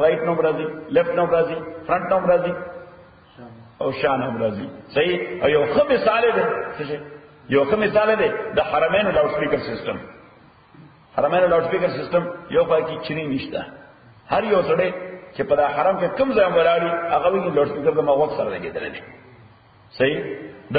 Speaker 1: رائټ نو راځي لیفټ نو راځي فرنٹ نو راځي او شان نو راځي صحیح او یو ښه مثال دی یو ښه مثال دی د حرمین لاوډ سپیکر سیستم حرمین لاوډ سپیکر سیستم یو پاکي چینی نشته هر یو سړی چې په حرم کې کوم ځای ولاړی هغه وی لاوډ سپیکر د مغوت سره لګیدل دي صحیح د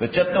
Speaker 1: د چت نو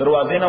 Speaker 1: دروازې نو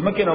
Speaker 1: زمکه نو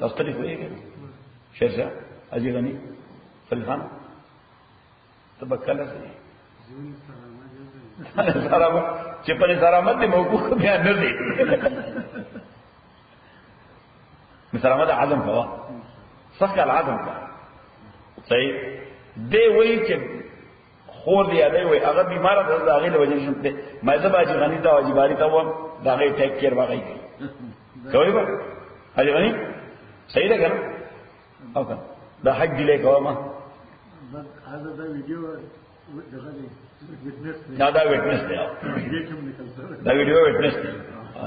Speaker 1: تاسو ته ویږي شرشا اجي غني فلخان تبکل سي سلام چې په سلامت دی موقوف بیا نه دی سلامت عدم فوا صح العدم صحیح دی وی چې خور دی اده وي هغه بیمار ده دا غي له وجه شته مې زبا چې غني دا واجباري ته و دا غي ټیک کیر واغی کوي به اجي غني صحیح ده کنه او کنه دا حق دی له کومه
Speaker 2: هذا دا ویډیو دغه دی وټنس
Speaker 1: دا وټنس دی دا ویډیو وټنس دی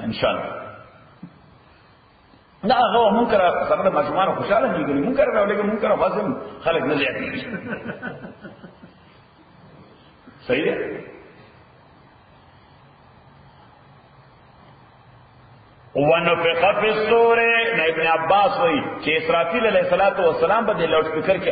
Speaker 1: ان شاء الله دا هغه منکر سره مجموعه خوشاله دي منکر راولې منکر واسم خلک نه زیات دي صحیح ہے ونفخ فی الصور ابن عباس وی کہ اسرافیل علیہ السلام په لاؤډ سپیکر کې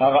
Speaker 1: هغه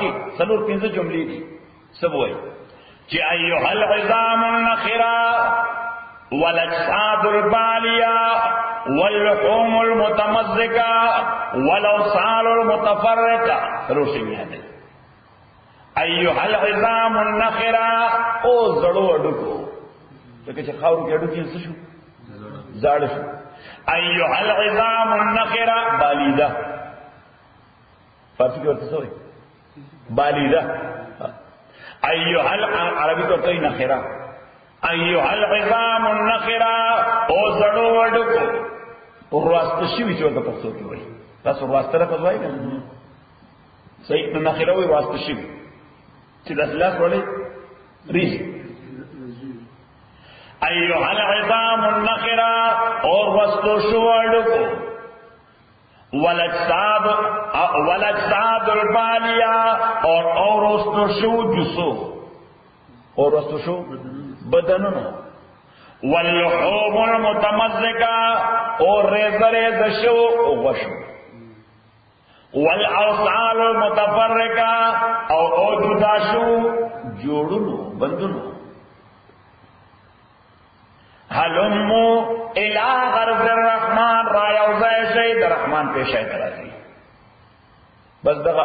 Speaker 1: کې څلور پنځه جملې دي سب وایي چې ایها العظام النخرا والاجساد الباليه واللحوم المتمزقه والاوصال المتفرقه روشي یاد ایها العظام النخرا او زړو اډکو څنګه چې خاور کې اډو کې څه شو زاړ شو ایها العظام النخرا بالیده فارسی کې ورته څه وایي بالیده ایها عربي ته کوي نخرا ایها العظام النخرا او زړو اډکو او واسطه شي چې ورته پښتو کې وایي تاسو واسطه راځي وایي صحیح نخرا وایي واسطه شي چې د اخلاص وړي ریس ایها العظام النخرا اور وستو شوړکو ولجساد البالیا اور وستو شو جسو اور وستو شو بدنونو واللحوم المتمزقه اور ریزه شو او وشو والاوصال المتفرقه او جدا شو جوړونو بندونو هلمو الى غرض الرحمن را یوزای شي د رحمان پیشای ترازی بس دغه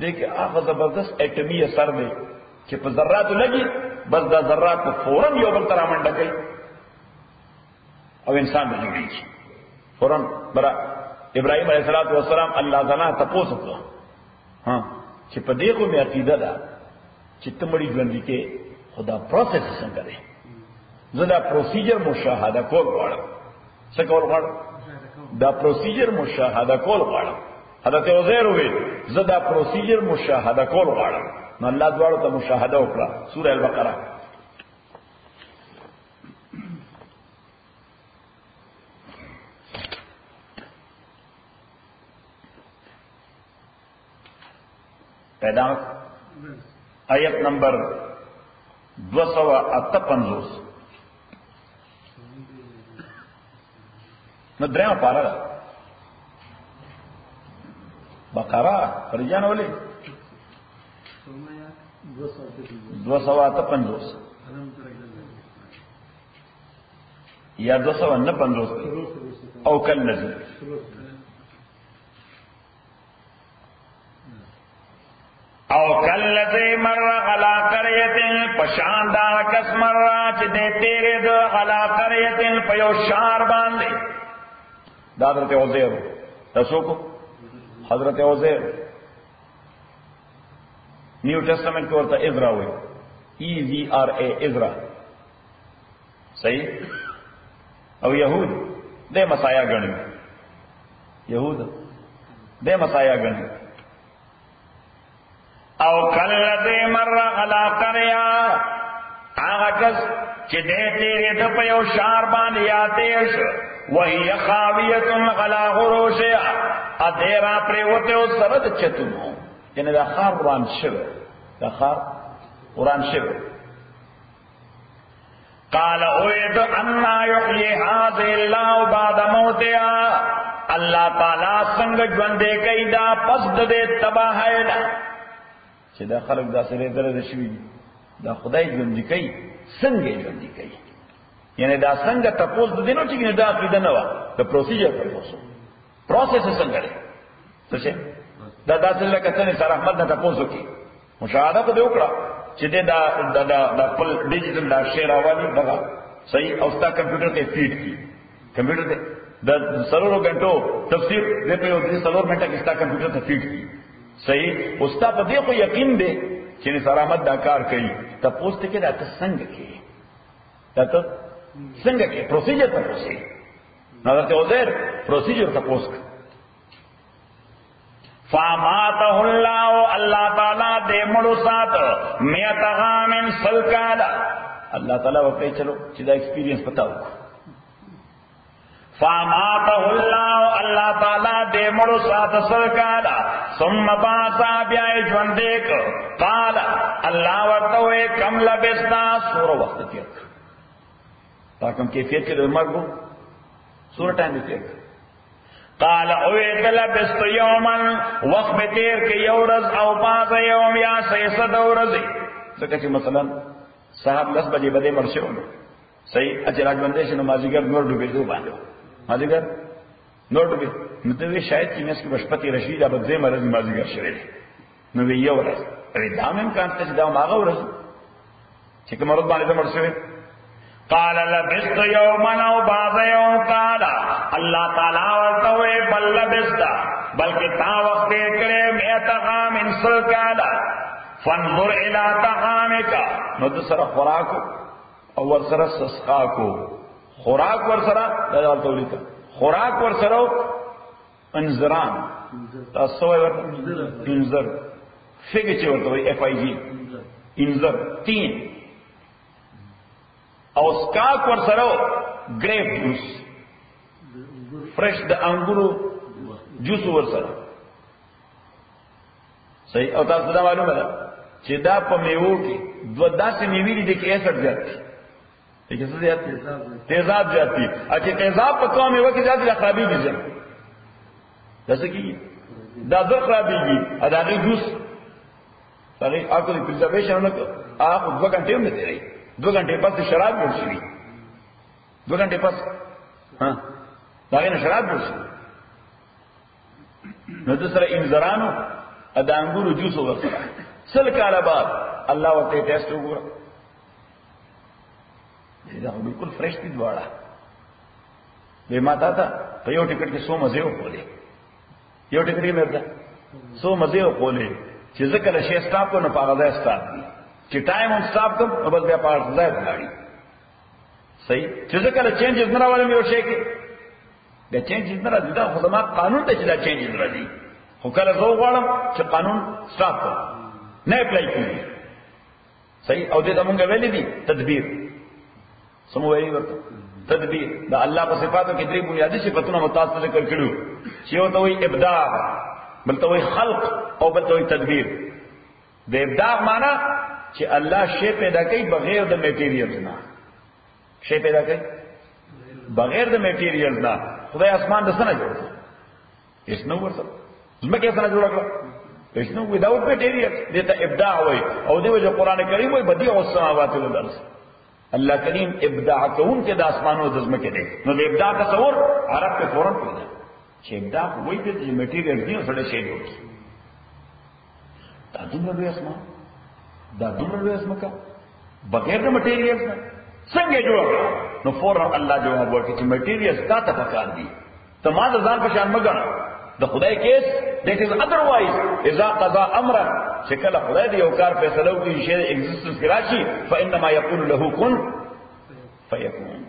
Speaker 1: دغه هغه زبردست اټمی اثر دی چې په ذرات لګي بس دا ذرات فوراً یو بل تر منډه کوي او انسان به جوړیږي فوراً برا ابراهيم عليه السلام الله تعالی تاسو کو ها چې په دې کو می عقیده ده چې تمړي ژوند کې خدا پروسس څنګه دی زدا پروسیجر مشاهده کول غواړم څه کول غواړم دا پروسیجر مشاهده کول غواړم حضرت عزیر وی زدا پروسیجر مشاهده کول غواړم نو الله دواړو ته مشاهده وکړه سوره البقره پیدا آیت نمبر 258 نو درېمه پاره ده بقره فرجان ولې 258 یا 259 او کالذی او کالذی مر علی قریۃ پشاندا کس مر چې دې تیرې د علی قریۃ په یو شار باندې دا حضرت عزیر تاسو کو حضرت عزیر نیو ٹیسٹمنٹ کو ورته عزرا وي EZRA عزرا صحیح او يهود دې مسایا غني يهود دې مسایا غني او کلذی مر علی قريه هغه کس چې دې تیرې د په یو شار باندې یاتېش وهي خاویه علی عروشها ادیرا پریوته او سره د چتونو یعنی دا خار وران شوه دا خار وران شوه قال اوید ان یحیی هذه الله بعد موتها الله تعالی څنګه ژوندې کوي دا پس د تباہی نه چې دا خلق دا سره درته شوی دا خدای ژوندې کوي څنګه ژوندې کوي یعنی دا څنګه تاسو د دینو چې دا عقیده نه و د پروسیجر تاسو پروسس څنګه دی څه دا داسې لکه څنګه سره احمد نه تاسو کې مشاهده کو دی وکړه چې دا خپل ډیجیټل دا شیر اوالي دغه صحیح او ستا کمپیوټر ته فیډ کی کمپیوټر ته د سلورو غنټو تفسیر دې په یو دې سلور منټه کې ستا کمپیوټر ته فیډ کی صحیح او ستا په دې خو یقین دی چې سره احمد دا کار کوي تاسو ته کې دا څنګه کې دا څنګه کې پروسیجر ته پوښتنه حضرت عزیر پروسیجر ته پوښتنه فاماته الله الله تعالی دې مړو سات میت غامن سلکالا الله تعالی وکړي چلو چې دا ایکسپیرینس پتاو فاماته الله الله تعالی دې مړو سات سلکالا ثم باثا بیا ژوندې کو قال الله ورته کم لبستا سور وخت کې تا کوم کیفیت کې د مرګو سور ټایم کې قال اویت لبست یوما وقت تیر کې یورز او باز یوم یا سیصد ورځي ځکه چې مثلا صاحب 10 بجې بده مرشه ونه صحیح اجراج باندې شنو مازیګر نور ډوبې دوه باندې مازیګر نور ډوبې نو ته شاید چې مس کې بشپتی رشید ابد زې مرز مازیګر شوی نو وی یو ورځ ری دام امکان ته دا ماغه ورځ چې کوم ورځ باندې مرشه قال لبست یوما او بعض یوم قال اللہ تعالی ورتوے بل لبست بلکہ تا وقت کرے میت غام انسل کالا فانظر الى طعامک نو دسر خوراک او ورسر سسقاکو خوراک ورسر دلال تولیتا خوراک ورسر انذران تاسوی ورطا انذر فگی چی ورطوی FIG انذر 3 او سکاک ورسرو گریپ جوس فرش د انګورو جوس ورسره صحیح او تاسو دا معلومه ده چې دا په میوو کې دوه داسې میوې دي چې 61 زیات لیکن څه زیات تیزاب زیات دي. چې تیزاب په قوم یو کې زیات خرابي دي داسې کېږي دا زر خرابېږي ا د هغې جوس هغې اکو د پریزرویشن نه هغه 2 غنټې هم نه تېروي 2 غنټې پس شراب جوړ شوي 2 غنټې پس د هغې نه شراب جوړ شوي نو د سره انځرانو ا د انګورو جوس ورسره 100 کاله بعد الله ورته ټیسټ وګوره دا بالکل فرش دي دواړه به ماته تا په یو ټیکټ کې 100 مزه وکولې یو ټیکټ کې مردا 100 مزه وکولې چې ځکه له شي سٹاپ کو نه پاغه سٹاپ دي چې ټایم هم سٹاپ کوم او بس بیا پاغه ځای غاړي صحیح چې ځکه له چینجز نه راولم یو شي کې دا چینجز نه راځي دا خدمات قانون ته چې دا چینجز راځي خو کله زه غواړم چې قانون سٹاپ کړم نه اپلای کړي صحیح او دې ته مونږ ویلې دي تدبیر سمو ویلې ورته تدبیر دا الله په صفاتو کې درې بنیادی صفاتونه متعال ذکر کړو چې یو ته وایي ابداع بل ته وایي خلق او بل ته وایي تدبیر د ابداع معنی چې الله شی پیدا کوي بغیر د میټیریل نه شی پیدا کوي بغیر د میټیریل نه خدای اسمان د څه نه جوړ کړ هیڅ نو ورته زمکه څنګه جوړ کړ هیڅ نو وداوت میټیریل دته ابداع وایي او دی وجه قران کریم وایي بدیع السماوات والارض اللہ کریم ابداع کون کے داسمانوں دزم کے دے نو دے ابداع تصور عرب پہ فوراً پیدا چھ ابداع وہی پہ جو میٹیریل دی سڑے شے جوڑ دا دمر روی اسمان دا دمر روی اسمان کا بغیر دا میٹیریل سنگے جوڑ نو فوراً اللہ جواب ورکی چھ میٹیریل تا تفکار دی تمام ازان پشان مگر دا خدای کیس دیٹ از ادروائز اذا قضا امرا شکل خدای دی اوکار فیصلو کی شیر ایگزسٹنس کی راشی فانما یقول له کن فیکون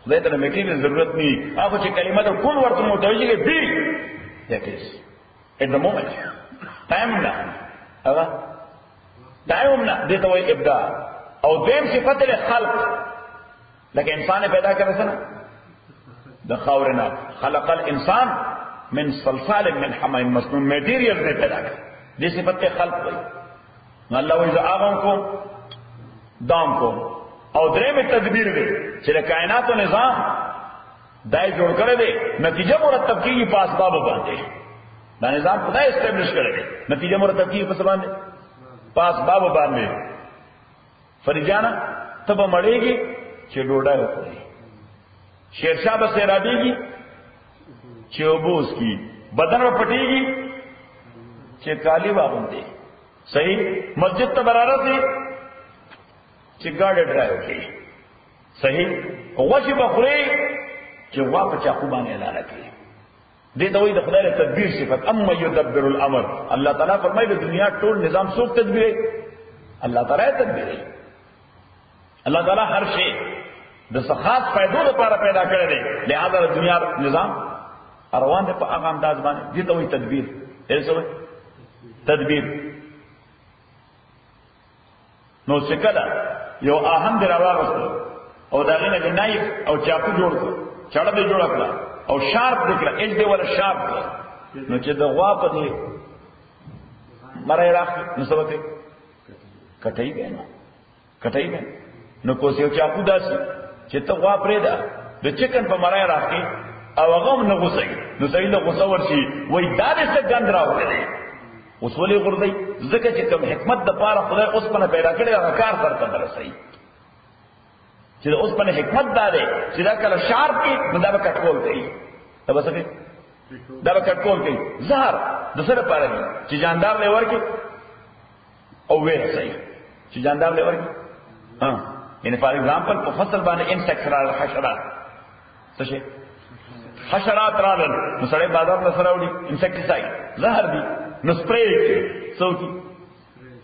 Speaker 1: خدای ته میټیریل ضرورت نہیں آپ چې کلمه ته کن ورته متوجه کې be that is at the moment time نه هغه ټایم نه دته وای ابداع او دیم صفت له خلق لکه انسان پیدا کړی څنګه د خاورنا خلق الانسان من صلصال من حمأ مسنون میٹیریل نے پیدا کر دې صفت خلق وای الله وای زاغم کو دام کو او درې میں تدبیر دے چې کائنات و نظام دای جوړ کړی دی نتیجه مرتب کیږي په اسباب باندې دا نظام خدای اسټابلیش کړی دی نتیجه مرتب کیږي په باندې په اسباب باندې فریجانا تب مړېږي چې ډوډۍ وخوري شیرشاه به سیرابېږي چې وبوس کی بدن و پټېږي چې کالی واغوندي صحیح مسجد ته براره دي چې ګاډي ډرایو کوي صحیح غوښه بخوري چې وا په چاقو باندې اعلان کوي دې ته وایي د خدای له تدبیر صفت اما يدبر الامر الله تعالی فرمایي د دنیا ټول نظام څوک تدبیر الله تعالی تدبیر الله تعالی هر شی د سخاط فائدو لپاره پیدا کړی دی لہذا د دنیا نظام روان دے پا هغه انداز باندې دې ته وایي تدبیر ایسو تدبیر نو څکلا یو اهم دی راوغستو او داغه نه نایف او چاقو جوړ کړ چاړه دې جوړ کړ او شارپ دکړه اچ دی ولا شارپ نو چې د غوا په دې مړی راخ نو سبته کټای بینا کټای بینا نو کو سیو چاقو داسي چې ته غوا پرې دا د چکن په مړی راخې او هغه نه غوسه نو صحیح له غوسه ورشي وای دا دې څه ګند راوړي اوس ولې غردي ځکه چې کوم حکمت د پاره خدای اوس په پیدا کړی هغه کار سره رسي چې اوس په حکمت داري چې دا کله شارپ کې دا به کټکول کوي دا به څه دا به کټکول کوي زهر د سره پاره دي چې جاندار لور کې او وې صحیح چې جاندار لور کې یعنی فار ایگزامپل په فصل باندې انسیکټ را حشرات څه شي حشرات رالل نو سړی بازار نه سره وړي انسیکټیساید زهر دي نو سپری څوکي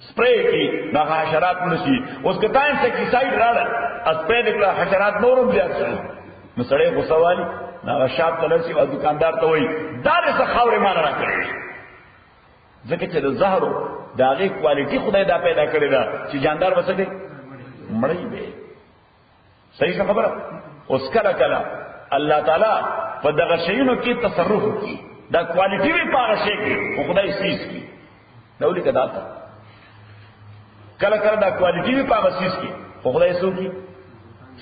Speaker 1: سپری کی نو حشرات نشي اوس کته انسیکټیساید رالل اسپری دکړه حشرات نورم زیات شي نو سړی غوسوالي نو شاپ تلسی او دکاندار ته وای دا څه خاورې مان را کړی ځکه چې د زهرو داغه کوالټي خدای دا پیدا کړی دا چې جاندار وسګي مړی به صحیح خبره اوس کله کله الله تعالی په دغه شیونو کې تصرف کوي دا کوالټي وی پاره شي کې خدای سیس کی نو لیکه دا کله کله دا کوالټي وی پاره سیس کی خدای سو کی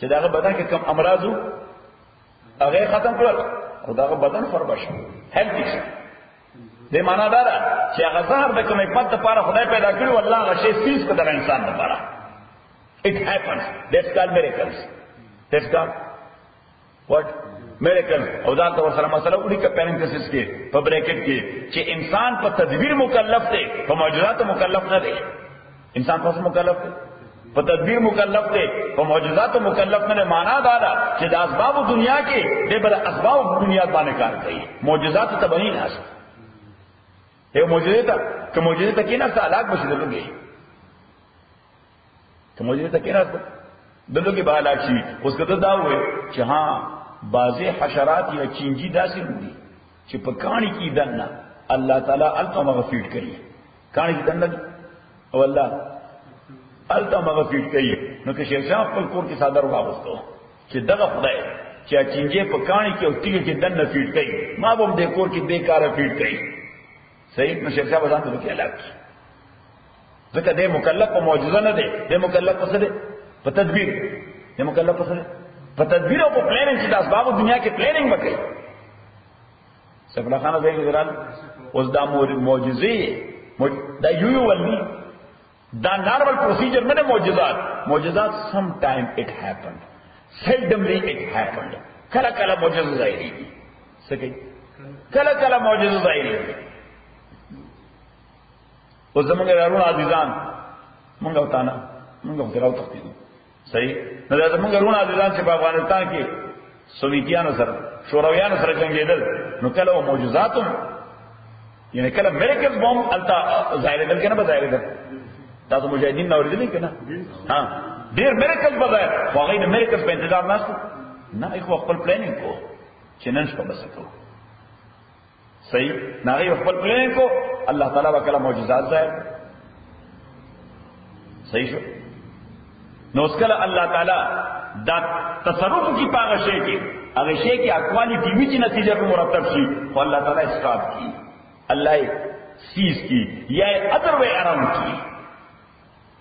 Speaker 1: چې داغه بدن کې کم امراضو هغه ختم کړل او داغه بدن فربش هیلثی شي د معنا دا چې هغه زهر د کومې پد لپاره خدای پیدا کړی او الله هغه شی سیس کړل انسان لپاره it happens that's called miracles that's called what miracles او دا د ورسره مسله وړي کې پرنتسس کې په بریکټ کې چې انسان په تدبیر مکلف دی په معجزات مکلف نه دی انسان په مکلف دی په تدبیر مکلف دی په معجزات مکلف نه معنا دا ده چې د اسباب دنیا کې د بل اسباب دنیا باندې کار کوي معجزات ته بنی نه است یو معجزه ته که معجزه ته کې نه سالاک بشي دلږي که معجزه ته کې نه دلږي بالاک شي اوس کده دا وې چې ها بعضی حشرات یا چینجی داسې دي چې په کانی کې دنه الله تعالی الته مغفیر کړي کانی کې دنه او الله الته مغفیر کړي نو که شیخ خپل کور کې صادر واغستو چې دغه خدای چې چینجه په کانی کې او تیګه کې دنه فیټ کړي ما به د کور کې بیکاره فیټ کړي صحیح نو شیخ صاحب ځان ته کې الګ ځکه د مکلف په معجزه نه دی د مکلف څه دی په تدبیر د مکلف څه دی په تدبیر او په پلانینګ چې د اسباب دنیا کې پلانینګ وکړي سفلا خانه دې ګران اوس دا معجزې دا یو ولني دا نارمل پروسیجر نه معجزات سم ټایم اٹ هیپند سیلډملی اٹ هیپند کله کله معجزه ظاهري سکی کله کله معجزه ظاهري او زمونږ غیرون عزیزان مونږ او تانا مونږ تراو تختیدو صحیح نو دا زمونږ غیرون عزیزان چې په افغانستان کې سوویتیانو سره شورویانو سره جنگیدل نو کله معجزاتو یعنی کله میریکلز بوم التا ظاهرېدل کنه به ظاهرېدل تاسو مجاهدین نو ورېدل کنه ها ډیر میریکلز به خو هغه د میریکلز په انتظار ناست نه خو خپل پلانینګ کو چې نن شپه بس کو صحیح نه خپل پلانینګ کو الله تعالی وکړه معجزات ظاهر صحیح شو نو اسکل الله تعالی دا تصرف کی پاغه شی کې هغه شی کې اقوالی دیوی چې نتیجه په مرتب شي خو الله تعالی اسقاط کی الله سیز کی یا ادر وی ارام کی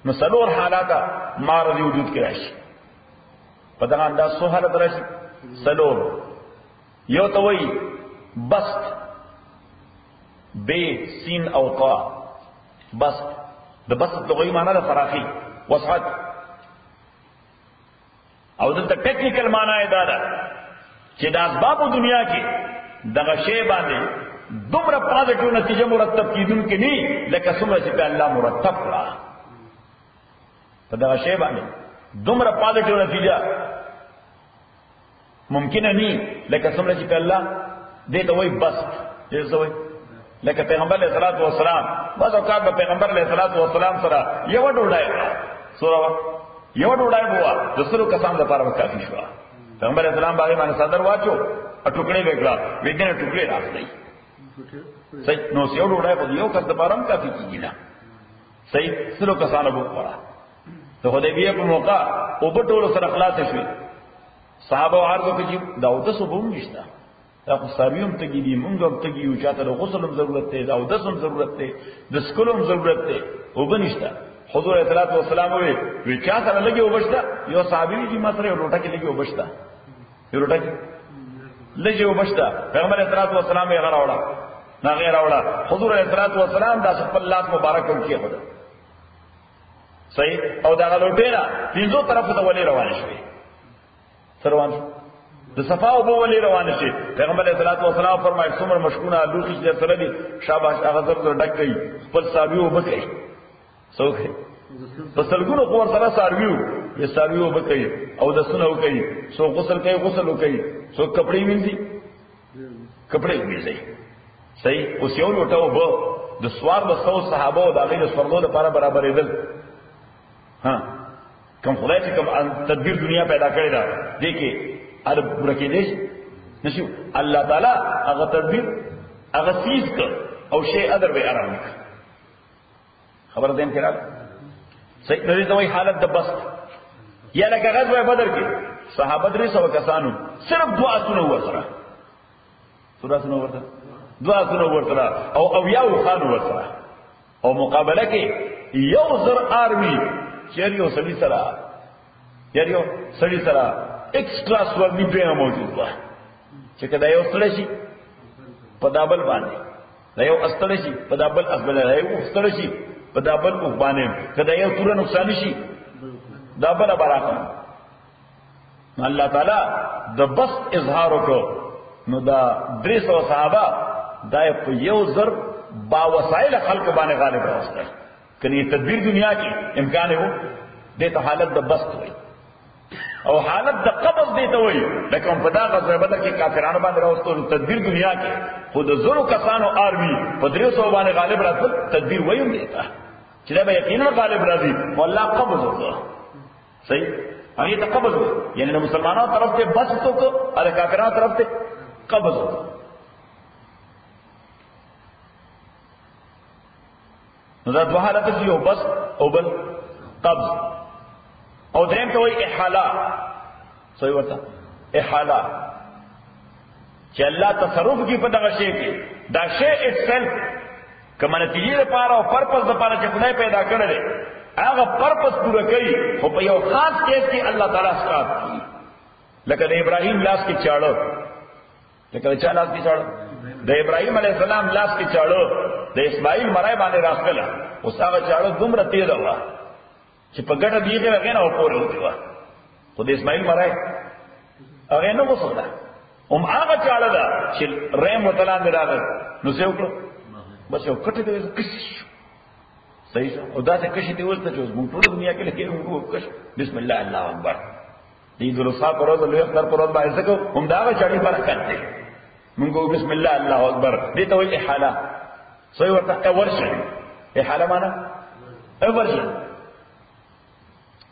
Speaker 1: نو سلور حالات معرض وجود کې راشي په دغه انداز سو حالت راشي سلور یو ته وی بسط بے سین او طا بسط د بسط لغوي معنی د فراخي وسعت او دلته ټیکنیکل معنی دا ده چې د اسباب دنیا کې دغه شی باندې دومره پازیټیو نتیجه مرتب کیدونکې نه لکه څومره چې الله مرتب کړه په دغه شی باندې دومره پازیټیو نتیجه ممکن نه لکه څومره چې الله دې ته وایي بس دې څه وایي لکه پیغمبر علیہ الصلوۃ والسلام بعض اوقات به پیغمبر علیہ الصلوۃ والسلام سره یو ډوډۍ سره یو ډوډۍ بوا د سلو کسان لپاره کافي شو پیغمبر علیہ السلام باندې باندې صدر واچو او ټوکړې وکړه وینې ټوکړې راځي صحیح نو یو ډوډۍ په یو کس لپاره هم کافي کیږي نه صحیح سلو کسان وو پړه ته حدیبیه په موقع او په ټولو سره خلاص شوي صحابه عرض وکړي دا د صبوم نشته دا خو سارویوم تګي دي مونږ هم تګي یو چاته د غسل هم ضرورت دی دا د سم ضرورت دی د سکول هم ضرورت دی او بنشته حضور صلی الله علیه وسلم وی چا سره لګي وبشتا یو صحابي چې ما سره روټه کې لګي وبشتا یو روټه کې لګي وبشتا پیغمبر صلی الله علیه وسلم یې غراوړه نه غراوړه حضور صلی الله علیه وسلم دا خپل لاس مبارک هم کې خدا صحیح او دا غلوټینا پینځو طرف ته ولې روان شوی سروان د صفا او بو ولې روان شي پیغمبر صلی الله علیه وسلم فرمایي څومره مشکونه لوخي چې سره دي شاباش هغه زر ډک کړي خپل صحابي وبکړي څوک پسلګونو خور سره سارویو یې سارویو وبکړي او د سنو کوي سو غسل کوي غسل کوي سو کپڑے وینځي کپڑے وینځي صحیح اوس یو لوټه وبو د سوار د څو صحابه او د غیر سپردو لپاره برابرېدل ها کوم خدای چې کوم تدبیر دنیا پیدا کړی دا دې کې ار برکې دې نشو الله تعالی هغه تدبیر هغه سیز کړ او شی ادر به آرام کړ. خبر دین کړه صحیح نو ته وی حالت د بس یا لکه غزوه بدر کې صحابه درې سو کسانو صرف دعا سونه ورسره سورہ سونه ورته دعا سونه ورسره او یو خانو ورسره او مقابله کې یو زر آرمی چیرې سړي سره یریو سړي سره ایکسترا سورلی په موجود و چې کله یو سړی شي په دابل باندې دا یو استړی شي په دابل اسبل یو استړی شي په دابل باندې کله یو تور نقصان شي دابل برابر الله تعالی د بس اظهار وکړو نو دا 300 صحابه دا په یو زر با وسایل خلق باندې غالب راوستل کني تدبیر دنیا کې امکان وو د ته حالت د بس وي او حالت د قبض دیته وي لکه په دا غزوه بدر کې کافرانو باندې راوستل تدبیر دنیا کې خود زرو کسانو آرمی په 300 باندې غالب راځل تدبیر وایي دیتا چې دا به یقینا غالب راځي والله قبض وکړه صحیح هغه ته قبض یعنی د مسلمانانو طرف ته بس تو کو او کافرانو طرف ته قبض نو دا دوه حالت دي یو بس او بل قبض او دریم ته وایي احاله صحیح ورته احاله چې الله تصرف کی په دغه شی کې دا شی اټسلف کومه نتیجه لپاره او پرپس لپاره چې خدای پیدا کړل دی هغه پرپس پوره کوي خو په یو خاص کیس کې الله تعالی اسقاط کوي لکه د ابراهیم لاس کې چاړو لکه چا لاس کې چاړو د ابراهیم علیه السلام لاس کې چاړو د اسماعیل مرای باندې راغله اوس هغه چاړو دومره تیز و چې په ګټه دیږي هغه نه پورې وتی و خو د اسماعیل مرای هغه نه وسوله هغه چاړه ده چې رحم وتعالى نه راغله نو څه وکړو بس یو کټه دې کش صحیح او دا څه کشي دی ولته چې موږ ټول دنیا کې لکه موږ کش بسم الله الله اکبر دې دروسا پروز له اختر پروز باندې څه هم دا چاړي برکت دی موږ بسم الله الله اکبر دې ته وایي احاله صحیح ورته ورشه احاله معنا ورشه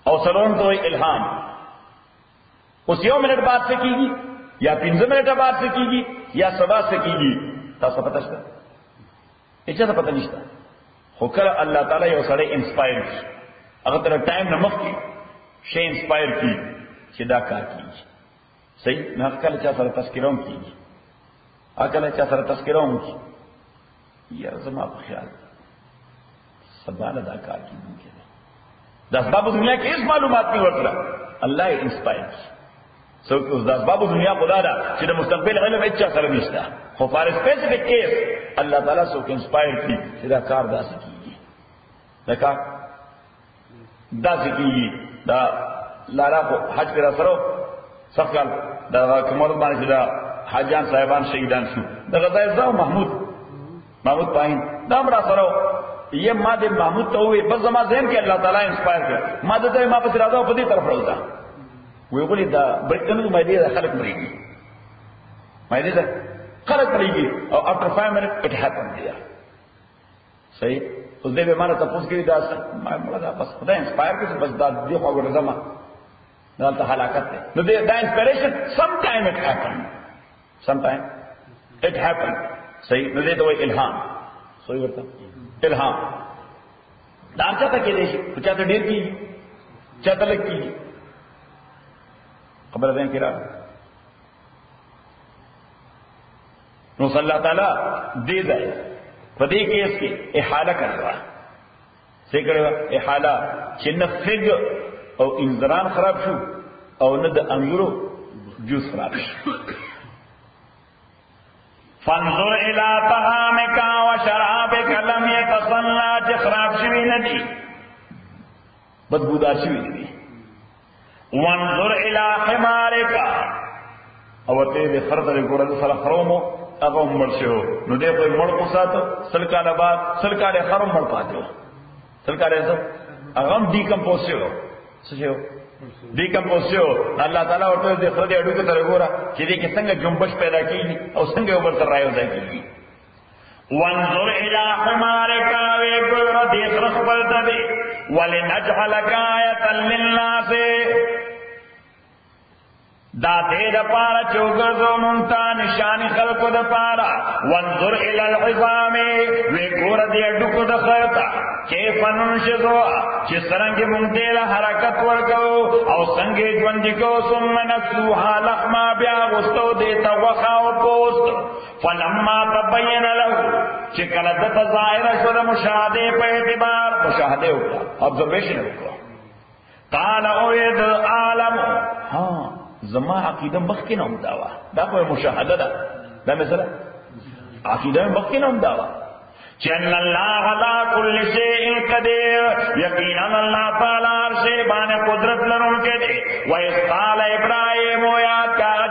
Speaker 1: او سلام تو الہام اس یو منٹ بعد سے کیگی یا 15 منٹ بعد سے کیگی یا سبا سے کیگی تاسو پتہ شته اچھا ته پتہ نشته خو کله الله تعالی یو سره انسپایر کی هغه تر ټایم نه مخ کی شی انسپایر کی چې دا کار کیږي صحیح نه کله چا سره تذکرون کیږي اکله چا سره تذکرون کی یا زما په خیال سبحان دا کار کیږي د اسباب دنیا کې هیڅ معلومات نه ورته الله یې انسپایر سو کې اوس د اسباب دنیا خدا دا چې د مستقبل علم هیڅ سره نشته خو فار سپیسیفیک کیس الله تعالی سو کې انسپایر کی چې دا کار داسې کیږي دا کار داسې کیږي دا لارا کو حج کرا سره سفر دا کومور باندې دا حاجان صاحبان شهیدان شو دا غزا زو محمود پاین دا امر سره یہ ما دے محمود تو ہوئے بس زما ذہن کے اللہ تعالیٰ انسپائر کر ما دے ما پس راضا پدی طرف روزا وہ بولی دا برکن میں دے خلق مرے گی میں دے خلق مرے گی اور after 5 minutes it happened دیا صحیح اس دے بیمارا تپوس کی دا میں بولا بس خدا انسپائر کر بس دا دی خو ور زما دا ہلاکت ہے نو دے دا inspiration some time it happened some time it happened صحیح نو دے تو الہام صحیح ورتا الہام دار چاہتا کہ دیشی چاہتا ڈیر کی چاہتا لگ کی خبر دیں کرا نو صلی اللہ تعالی دے دائے فدی کیس کی احالہ کروا سے کروا احالہ چن فگ او انذران خراب شو او ند انگرو جوس خراب شو فانظر الى طعامك وشرابك لم يتصنع خراب شوی ندی بدبودار شوی ندی وانظر الى حمارك او ته خرد له ګورل سره خرومو هغه مرشو نو دې په مړ کو ساتو سلکاله بعد سلکاله خرم مړ پاتو سلکاله هغه ډی کمپوز شو څه شو ډی کمپوز شو الله تعالی ورته دې خرد اډو کې تر ګورا چې دې کې څنګه جنبش پیدا کیږي او څنګه اوپر تر رايو ځای کیږي وانظر الى حمارك ويقر دې سرخ بلته ولنجعلك آية للناس دا دې د پاره چوګرځو مونږ نشانی خلقو د پاره وانظر الى العظام وی ګور دې ډکو د خیرتا کیف ننشزو چې څنګه مونږ دې له حرکت ورکو او څنګه ژوند کو ثم نسوها لحما بیا غستو دې تا وخا او پوست فلما تبين له چې کله د ظاهر شو د مشاهده په اعتبار مشاهده وکړه observation وکړه قال اوید عالم ها زما عقیده مخکې نه همداوه دا خو مشاهده ده دا مثلا عقیده مخکې نه همداوه چې ان الله على كل شيء قدير یقینا الله تعالی هر شی باندې قدرت لرونکی دی و اذ قال ابراهيم یا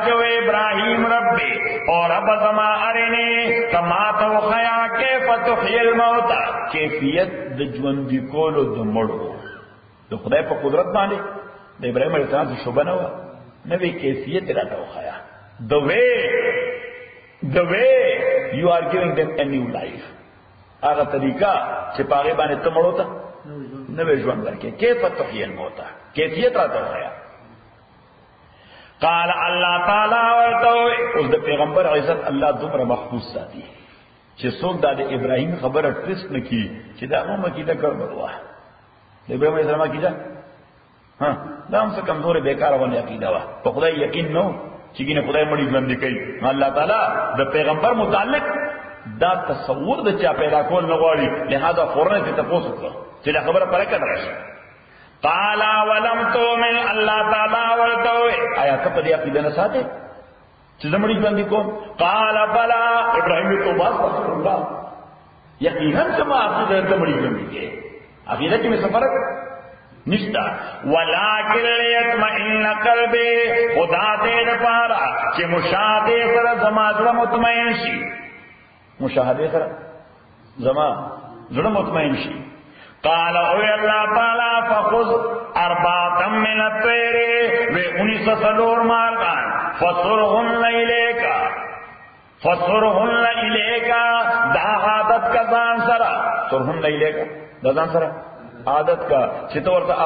Speaker 1: جو ابراهيم ربي اور رب زما ارني کما تو خیا کیف تحيي الموتى کیفیت د ژوند کولو د مړو د خدای په قدرت باندې د ابراهيم علیه السلام شوبه نه و نوی کیفیت راته وخایا the way you are giving them a new life هغه طریقہ چې پاغه باندې ته مړو ته نوی ژوند ورکې کیف تحيي الموتى کیفیت راته وخایا قال الله تعالی ورته اوس د پیغمبر عزت الله دومره محفوظ ساتي چې څوک د ابراهیم خبره ټریس نکي چې دا هم کیده ګرځول واه د ابراهیم علیه السلام کیده ها دا هم څه کمزورې بیکاره باندې عقیده وه په خدای یقین نو چې ګینه خدای مړي ژوند کوي الله تعالی د پیغمبر متعلق دا تصور د چا پیدا کول نه غواړي لہذا فورا ته تاسو وکړه چې دا خبره پره کړه راشي قال ولم تؤمن الله تعالی ورته آیا ته په دې عقیده نه ساته چې زمړي ژوند کوم قال بلا ابراهيم توبه الله یقینا سما عقیده ته مړي ژوند کې عقیده کې څه فرق نشتا ولکن لیطمئن قلبی خدا دې لپاره چې مشاهده سره زما زړه مطمئن شي مشاهده سره زما زړه مطمئن شي قال او الله تعالی فخذ اربعه من الطير و 19 سلور مارغان فصرهن الیک دا عادت کا ځان سره صرهن الیک دا ځان سره عادت کا چې تو ورته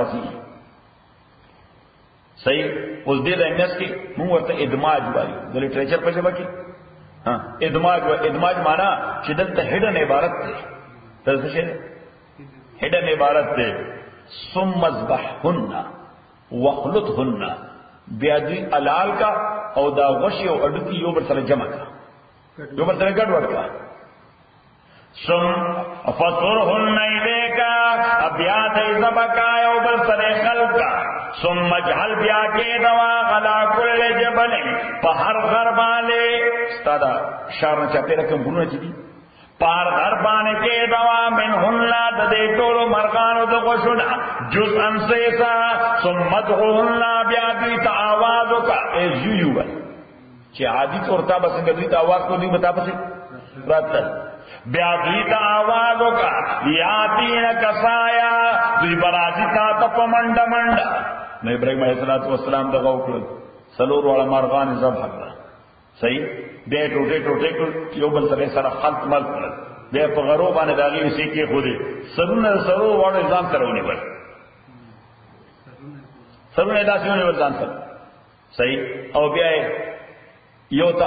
Speaker 1: راځي صحیح اوس دې د انس کې موږ ورته ادماج وایو د لټریچر په ژبه کې ها ادماج معنا چې دلته هډن عبارت ده تاسو څه هډن عبارت ده ثم ذبحهن وخلطهن بیا دې الال کا او دا غشي او اډکی یو بر سره جمع کا یو بر سره ګډ ورکا ثم فصرهن الیک ابیات ذبکا یو بر سره خلقا ثم اجعل بیا کې دوا غلا کل جبل په هر غرباله ستادا شارن چا پیره کوم ګونه چي دي پار غربانه کې دوا منهن لا د دې ټولو مرغانو د غشنا جزءا سیسا ثم ادعوهن بیا دې تعاوذ کا از یو چې عادي طور ته بس دې تعاوذ کو دې بتا پسې راته بیا دې تعاوذ کا یاتین کسایا دې برازي تا ته پمنډ منډ نو ابراهيم عليه السلام دغه وکړ سلور والا مرغان ذبح کړ صحیح دې ټوټه یو بل سره خلق مل کړ دې په غرو باندې داغي سې کې خو دې سرونه واړو ځان ترونه ور سرونه داسونه ور ځان سره صحیح او بیا یو ته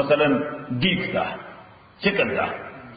Speaker 1: مثلا دیک دا چکن دا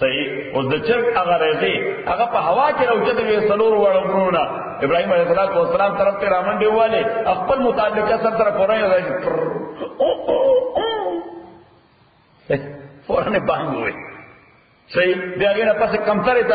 Speaker 1: صحیح اوس د چرګ هغه راځي هغه په هوا کې راوچته وي سلور وړو غرونه ابراهيم عليه السلام طرف ته رامنډي واله خپل متعلقه سره طرف راځي فورن باندې وي صحیح بیا نه پس کمترې ته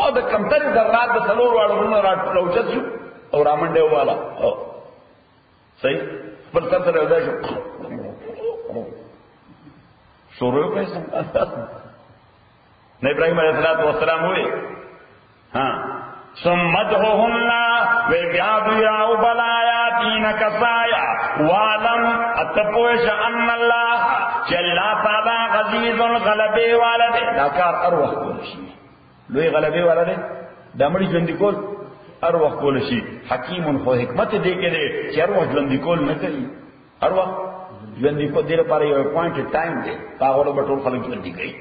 Speaker 1: او د کمترې ذرات د سلور وړو غرونه راوچت شو او رامنډي واله صحیح پر څنګه راځي شروع کړئ نبی ابراہیم علیہ السلام ہوئے ہاں ثم ادعوهن وبيعوا بلاياتين كسايا وعلم اتقوش ان الله جل تعالى عزيز غلبه والد داکار اروح کول شي لوی غلبه والد دمړي ژوند کول اروح کول شي حکیم خو حکمت دې کې دې چې اروح ژوند کول نه کوي اروح ژوند کول دې لپاره یو پوینټ ټایم دی هغه به ټول خلک ژوند کوي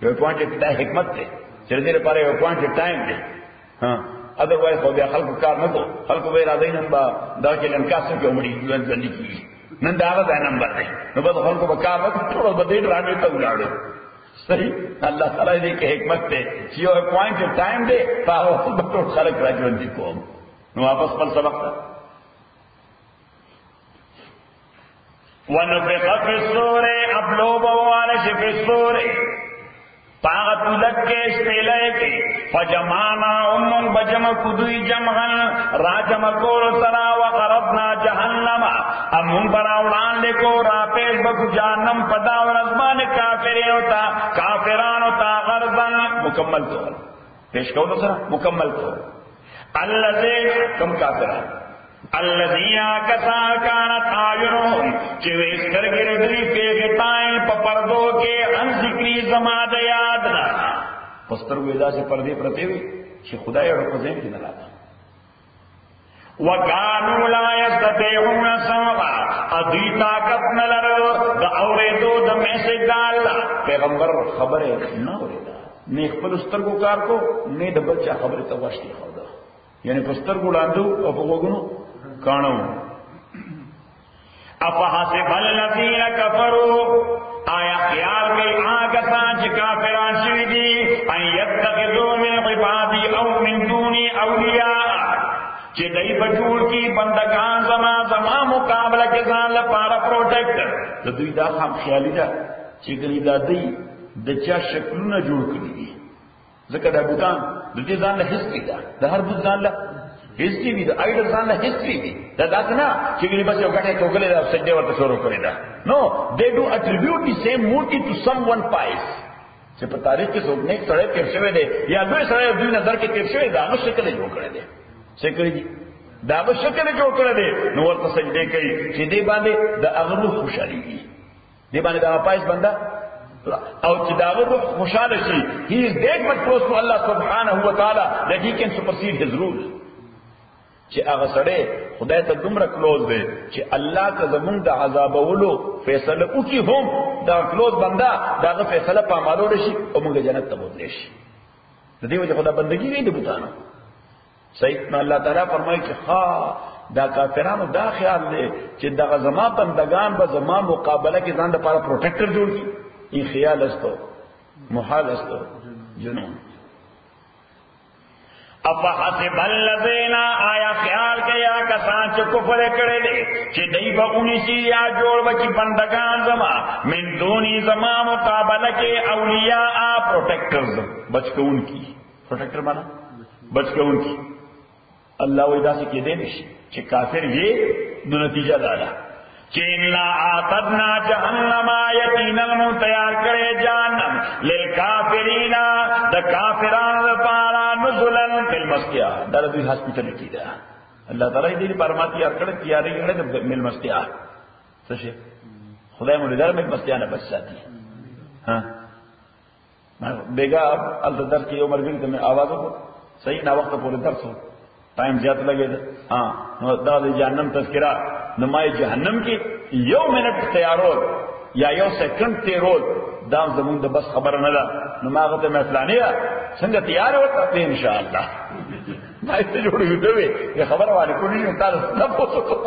Speaker 1: یو پوینټ ته حکمت ده چې دې لپاره یو پوینټ ټایم دی ها ادروایز خو بیا خلکو کار نه کو خلکو به راځي نن با دا کې لنکاسه کې عمرې ځندې کیږي نن دا غا نمبر دی نو به خلکو به کار وکړي ټول به دې راځي ته ولاړو صحیح الله تعالی دې کې حکمت ته چې یو پوینټ اف ټایم دی په هغه وخت ټول خلک راځي کوم نو واپس خپل سبق ته ونفخ فی الصور ابلو بوالش فی الصور طاقت لکے شپیلے کے فجمعنا امم بجمع کدوی جمعن راجم کول سرا وقربنا جہنم امم براولان لکو راپیش بکو جہنم پدا ورزمان کافرینوتا کافرانوتا غرزن مکمل طور پیش کولو سرا مکمل طور اللذی کم کافران الذين كسا كانت اعينهم چويس کرگر دلی کے گتائیں پردو کے ان ذکری زما د یاد نہ پستر ویدا سے پردے پرتے ہوئے کہ خدا اور قزین کی نہ لاتا وكانوا لا يستطيعون سمعا ادی طاقت نہ لرو د اوریدو د میسج دال پیغمبر خبر نہ اوریدا نے خپل استر کو کار کو نے د بچا خبر ته واشتي خدا یعنی پستر کو لاندو او وګونو کانو افحسب الذین کفروا آیا خیال میں آگسان چی کافران شوی دی ان یتخذوا من عبادی او من دونی اولیاء چی دئی بجور کی بندگان زما مقابلہ کے زان لپارا پروٹیکٹر تو دوی دا خام خیالی دا چی گنی دا دی دا چا شکلونا جوڑ کری دی ذکر دا بوتان دا دی زان لحسکی دا ہر بود زان ہسٹری بھی دا آئیڈل زان لا ہسٹری بھی دا داتنا چگلی بس یو گٹھے کوگلے دا سجدے ورطا شروع کرے دا نو they do attribute the same motive to someone pious سے پر تاریخ کے سوک نیک سڑے تیر شوے دے یا دوی سڑے دوی نظر کے تیر شوے دا آگا شکلے جو کرے دے سکری جی دا آگا شکلے جو کرے دے نو ورطا سجدے کئی چی دے باندے دا آگا روح خوشحالی گی دے باندے دا پائس بندہ او چی دا آگا روح خوشحال شی he is that much close to Allah subhanahu wa ta'ala that he can supersede his rules چې هغه سړی خدای ته دومره کلوز دی چې الله که زمونږ د عذابولو فیصله وکړي هم دا کلوز بنده د هغه فیصله په عملو رشي او موږ جنت ته بوتلی شي د دې وجه خدا بندګي وي د بوتانو صحیح نو الله تعالی فرمایي چې ها دا کافرانو دا خیال دی چې دغه زما بندگان به زما مقابله کې ځان لپاره پروټیکټر جوړ کړي این خیال استو محال استو جنون افحسب الذین آیا خیال کیا کسان چ کفر کرے دے چ دای بغونی سی یا جوڑ بچ بندگان زما من دونی زما مقابلہ کے اولیاء پروٹیکٹرز بچ کو ان کی پروٹیکٹر مانا بچ کو ان کی اللہ وحدہ سے کہ دے نش چ کافر یہ دو نتیجہ دادا چینا آتدنا جہنم یقینا تیار کرے جہنم للکافرین دا کافران پارا نزلا فی المسکیا در دوی ہاسپٹلٹی دا اللہ تعالی دې پرما تیار کړ تیاری کړ د مل مسکیا څه شي خدای مولوی در مل مسکیا نه بچ ساتي ها بیگا ال درس کی عمر بن میں آواز کو صحیح نہ وقت پورے درس ہو ٹائم زیادہ لگے ہاں نو دا جہنم تذکرہ نمائے جہنم کی یو منٹ تیارول یا یو سیکنڈ تیرول دام زمون دا بس خبر نہ دا نماغت میں فلانیہ سنگا تیار ہوتا تے انشاءاللہ میں اس سے جوڑی ہوتے ہوئے یہ خبر والے کو نہیں ہوتا نہ ہو سکو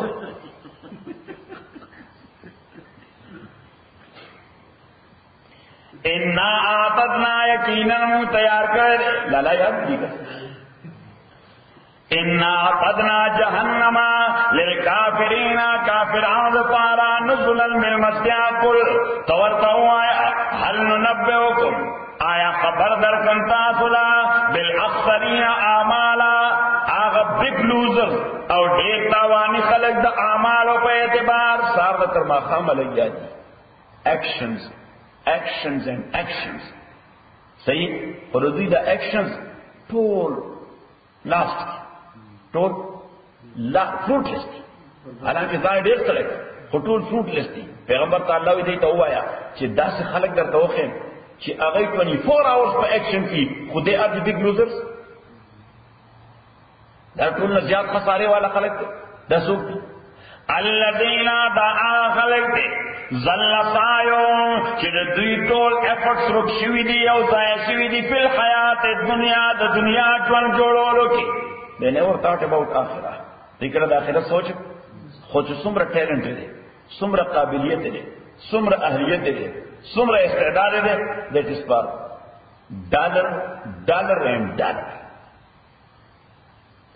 Speaker 1: انا آتدنا یقینا تیار کر لالا یاد جی کا انا آتدنا جہنم للکافرین کافران پارا نزلا من مسیاکل تورتاو آیا حل ننبئکم آیا خبر در کنتا سلا بالاخسرین اعمالا آغا بگ لوزر او دیر تاوانی خلق دا اعمالو پہ اعتبار سار دا ترما خام لگیا جی ایکشنز اینڈ ایکشنز صحیح فردوی دا ایکشنز ٹول لاسٹ ٹول فروٹ لیس تھی حالانکہ ځان ډیر سره خو ټول فروٹ لیس تھی پیغمبر تعالی وی دیتا وایا چې داسې خلک درته وخیم چې هغه 24 hours په ایکشن کې خو دې ار دی بگ لوزرز دا ټول نه زیات خساره والا خلک دا څوک الذين دعا خلق ظل سایو چې دوی ټول ایفورټس رک شوی دی او ځای شوی دی په حیات دنیا د دنیا ژوند جوړولو کې they never thought about akhirah. Dikra da akhirah soch khoj sumra talent de, sumra qabiliyat de, sumra ahliyat de, sumra istidad de, that is for dollar and dollar.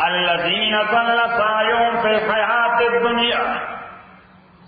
Speaker 3: الذين ضل سعيهم في الحياة الدنيا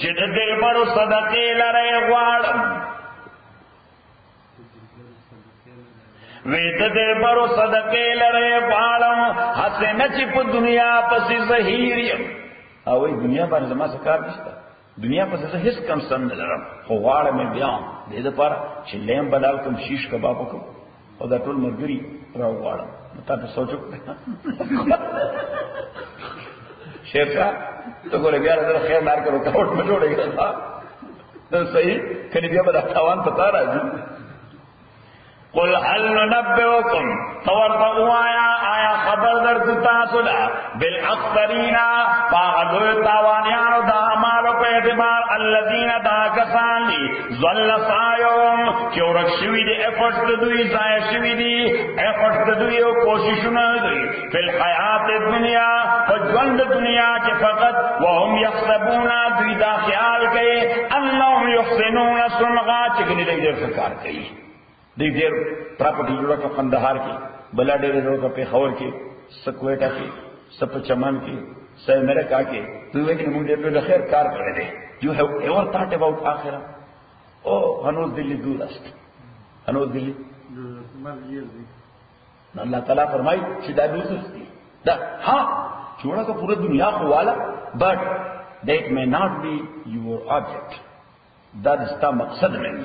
Speaker 3: چې د دل پر صدقې لري غواړم وې د دل پر صدقې لري غواړم حسنه چې په دنیا پسې ظهیر یم
Speaker 1: او وی دنیا باندې زما څه کار نشته دنیا په څه هیڅ کم سن نه لرم خو غواړم مې بیا دې لپاره چې لیم بدل کوم شیش کباب وکم او دا ټول مرګري راو غواړم تاسو سوچو شیخ صاحب ته ګورې بیا د خیر لار کې رکاوټ مې جوړېږي دا صحیح کله بیا به تاوان پتا راځي
Speaker 3: قل هل ننبئكم آیا خبر در تاسو لا بالاخسرین فاغدو تاوانیانو دا اعمالو په اعتبار الذین دا کسان دی ضل سعیهم چې ورک شوي دي ایفرټس د دوی ضایع شوي دي ایفرټس د دوی او کوششونه دوی فی الحیات الدنیا په ژوند دنیا کې فقط وهم یحسبون دوی دا خیال کوي انهم یحسنون صنعا چې ګنې دې کار کوي دیکھ دیر پراپرٹی جوڑا کا قندہار کی بلا ڈیرے جوڑا کا پیخور کی سکویٹا کی سپ چمن کی سہ امریکہ کی تو ایک نمون دیر پہ خیر کار کرے دے you have ever thought about آخرہ او ہنوز دلی دور است ہنوز دلی اللہ تعالیٰ فرمائی شدہ دوسر دی دا ہاں جوڑا کا پورا دنیا کو والا but that may not be your object دا دستا مقصد نہیں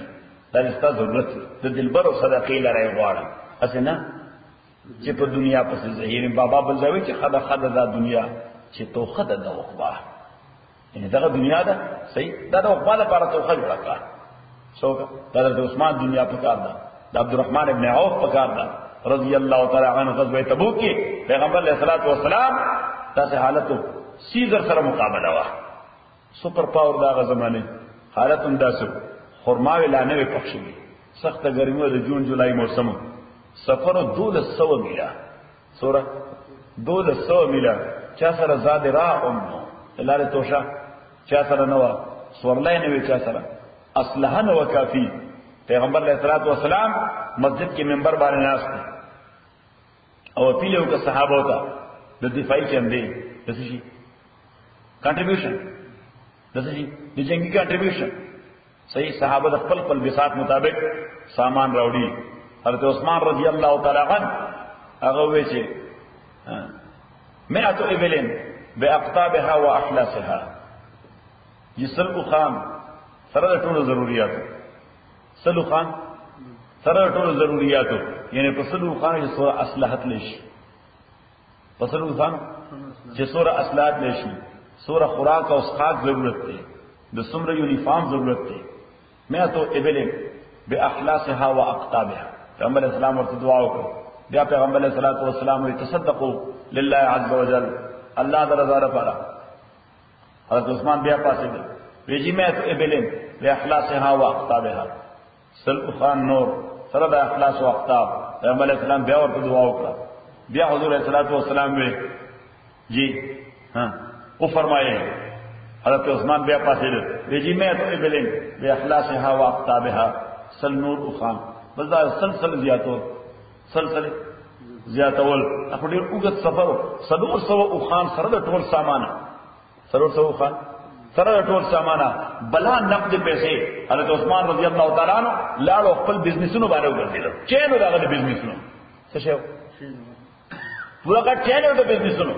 Speaker 3: دا دستا ضرورت د دلبر او صدقې لري غواړم اسنه چې په دنیا پسې ظاهر بابا بلځوي چې خدا دا دنیا چې تو خدا د وقبا یعنی دا دنیا ده صحیح دا د وقبا لپاره تو خل راکا څوک دا د عثمان دنیا په کار ده د عبدالرحمن ابن عوف په کار ده رضی الله تعالی عنه غزوه تبوک کې پیغمبر علیه الصلاۃ والسلام تاسو حالت سیزر سره مقابله وا سپر پاور دا زمانه حالت انداسو خرماوی لانوی پخشوی سخت گرمیو د جون جولائی موسم سفر 1200 میلا سورہ 1200 میلا چا سره زاد را امو لاره توشا چا سره نو سورلای نوی چا سره اسلحه نو کافی پیغمبر علیہ الصلوۃ والسلام مسجد کې منبر باندې ناست او پیلو کا صحابه ہوتا د دفاعی چندې دسه شي کنټریبیوشن دسه شي د جنگي کنټریبیوشن صحیح صحابہ د خپل خپل بساط مطابق سامان راوړي حضرت عثمان رضی الله تعالی عنہ هغه وی چې 100 ابلن باقطابها واحلاسها یسل خان سره ټول ضرورت سلو خان سره ټول ضرورت یعنی په سلو خان چې سوره اصلاحات لشي په سلو خان چې سوره اصلاحات لشي سوره خوراک او اسقاط ضرورت دی د سمره یونیفارم ضرورت دی 100 ابلن باحلاسها واقطابها پیغمبر اسلام ورته دعا وکړه بیا پیغمبر علیہ الصلوۃ والسلام تصدقوا لله عز وجل الله تعالی رضا لپاره حضرت عثمان بیا پاسه دی ویجی 100 ابلن باحلاسها واقطابها سل خان نور سره د اخلاص او اقطاب پیغمبر علیہ السلام بیا ورته دعا وکړه بیا حضور علیہ الصلوۃ والسلام وی جی ہاں وہ فرمائے حضرت عثمان بیا پاسه دی ویجی 100 ابلن باحلاسها واقطابها سل نور خان بزا سلسل زیاتو سلسل زیاتول خپل ډیر وګت سفر صدور سو او خان سره د ټول سامان سره سو خان سره د ټول سامان بلا نقد پیسې حضرت عثمان رضی الله تعالی عنہ لاړو خپل بزنسونو باندې وګرځیدل چینو دغه بزنسونو څه شو پورا کا چینو د بزنسونو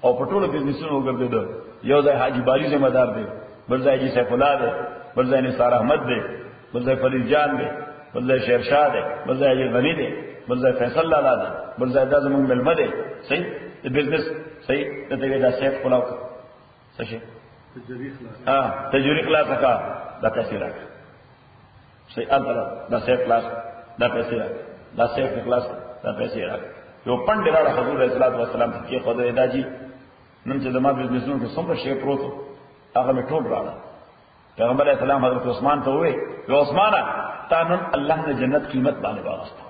Speaker 3: او په ټولو بزنسونو وګرځیدل یو ځای حاجی باری ذمہ دار دی بل ځای جی سیف الله دی بل ځای نثار احمد دی بل ځای فرید جان دی بل ځای شیرشاه دی بل ځای غنی دی بل ځای فیصل لالا دی بل ځای د زمون ملمه دی صحیح د بزنس صحیح ته دا سیف کولاو څه شي تجوری کلاس کا دا پیسې راک صحیح الله دا سیف کلاس دا پیسې راک دا سیف کلاس دا پیسې راک یو پند راړه حضور رسول الله صلی الله علیه وسلم کې خدای داجی نن چې زما بزنسونو کې څومره شی پروت هغه مې ټول راړه. پیغمبر علیہ السلام حضرت عثمان ته وې یو عثمانه تا نن الله نه جنت قیمت باندې واغسته،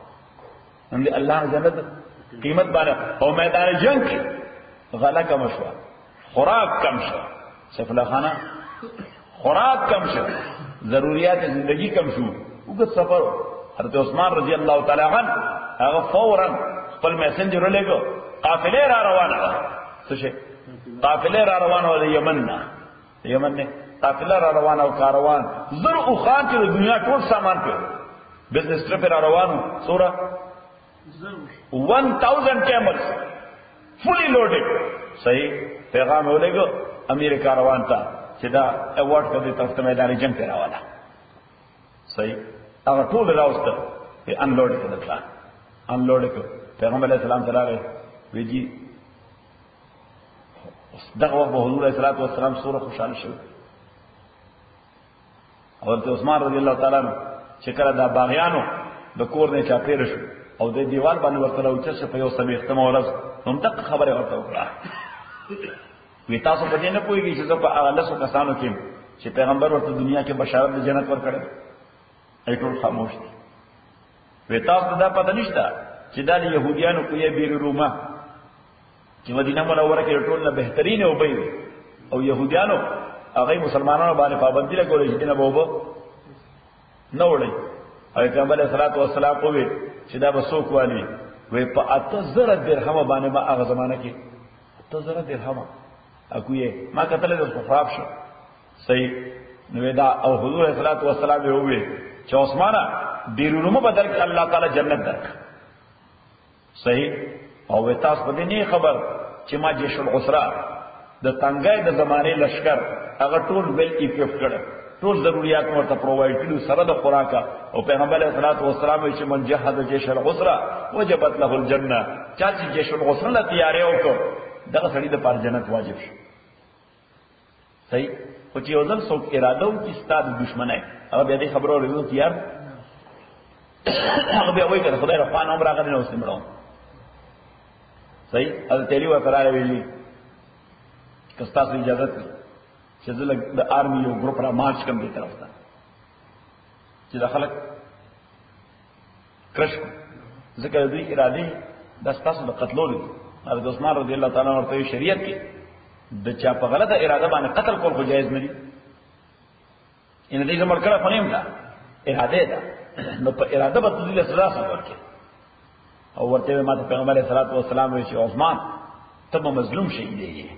Speaker 3: نن دې الله نه جنت قیمت باندې او میدان جنگ کې غلا کم شو، خوراک کم شو، سیف الله خانه خوراک کم شو، ضرورت زندگی کم شو، وګت سفر. حضرت عثمان رضی اللہ تعالی عنہ هغه فورا خپل میسنجر لګو، قافله را روانه ده، څه شي قافله را روانه ده یمن نه، یمن نه قافله را روانه او کاروان زر او خان چې د دنیا ټول سامان په بزنس ټرپ را روانو، سورہ 1000 camels fully loaded. صحیح پیغام ولګو امیر کاروان ته چې دا ایوارډ کړي تاسو ته میدان جنگ ته راواله. صحیح هغه ټول راوسته په انلوډ کړل، انلوډ کړ. پیغمبر علیہ السلام تعالی وی جی دغه وخت حضور علیہ الصلوۃ والسلام سوره خوشاله شو. حضرت عثمان رضی الله تعالی عنہ چې کله دا باغیانو د کور نه چاپیر شو او د دیوال باندې ورته راوچه په یو سمې ختمه ورځ هم دغه خبره ورته وکړه. وی تاسو په دې نه پوهیږئ چې په هغه لسو کسانو کې چې پیغمبر ورته دنیا کې بشارت د جنت ورکړي، ای ټول خاموش دي. وی تاسو دا پته نشته چې دا د يهوديانو کوی بیر روما چې مدینه منوره کې ټول نه بهترین او بې او يهوديانو هغه مسلمانانو باندې پابندی لګولې چې نه بوبو نه وړي. او پیغمبر علیه الصلاۃ والسلام کوی چې دا بسوک والی وی په 8000 درهم باندې ما هغه زمانہ کې 8000 درهم اكويه ما قتل د خراب شو. صحیح نو دا او حضور علیه الصلاۃ والسلام یې وی چې عثمانه بیرونو بدل کې الله تعالی جنت درک. صحیح او تاسو په دې نه خبر چې ما جيش العسرہ د تنګای د زمانه لشکر هغه ټول ویل ایکوپ کړ، ټول ضرورت ورته پرووایډ کړو سره د خوراکه. او پیغمبر علیه الصلاۃ والسلام چې من جهاد جيش العسرہ وجبت له الجنه، چا چې جيش العسرہ لا تیارې وکړ دغه سړي د پر جنت واجب شو. صحیح او چې یو ځل څوک اراده وکړي ستاسو دشمنه هغه به دې خبرو لري تیار هغه به وایي کړه خدای رحمان عمر هغه نه وسمړو. صحیح حضرت علی و فرار ویلي که تاسو اجازه کړئ چې زه د آرمي یو ګروپ را مارچ کوم دې طرف ته چې د خلک کرش ذکر دوی اراده د تاسو د قتلولو. حضرت عثمان رضی الله تعالی عنہ ورته شریعت کې د چا په غلطه اراده باندې قتل کول خو جایز نه دي. ان دې زموږ کړه فنیم دا اراده ده نو په اراده به تدلیل سزا ورکړي. او ورته ما ته پیغمبر علیه الصلاۃ والسلام وی چې عثمان ته مظلوم شهید دی،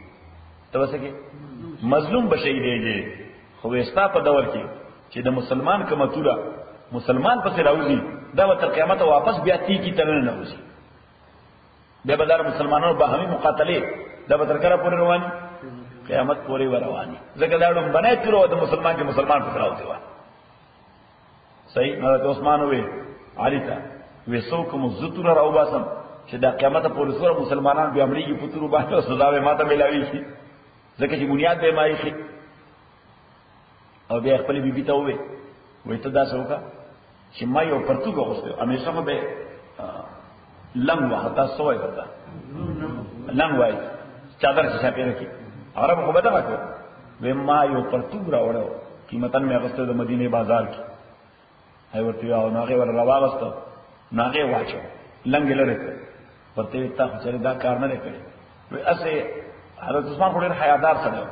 Speaker 3: ته وسکه مظلوم بشهید دی. خو استا په دور کې چې د مسلمان کمتوره مسلمان پسې راوځي دا تر قیامت واپس بیا تی کی تر نه وځي، بیا بدار مسلمانانو باهمي مقاتله دا به تر کله پورې رواني قیامت پورې رواني. ځکه دا ډوم بنای تیرو د مسلمان کې مسلمان پسې راوځي. صحیح حضرت عثمان وی علی ته وسو کوم زتور راو باسم چې دا قیامت پورې سره مسلمانان بیا امریکي پترو باندې سزا به ماته ملاوي شي، ځکه چې بنیاد به مای شي. او بیا خپل بیبي ته وې وې ته دا څوکا چې ما یو پرتګ غوښته همیشه به لنګ وخت سوې وتا لنګ وای چادر چې پیره کی عرب خو بدل کړ و ما یو پرتګ راوړو قیمتن مې غوښته د مدینه بازار کې هاي ورته یو ناغه ور راوغسته ناغه واچو لنګ لره ورته تا چې دا کار نه کړی و اسه حضرت عثمان خو ډېر حیادار سره.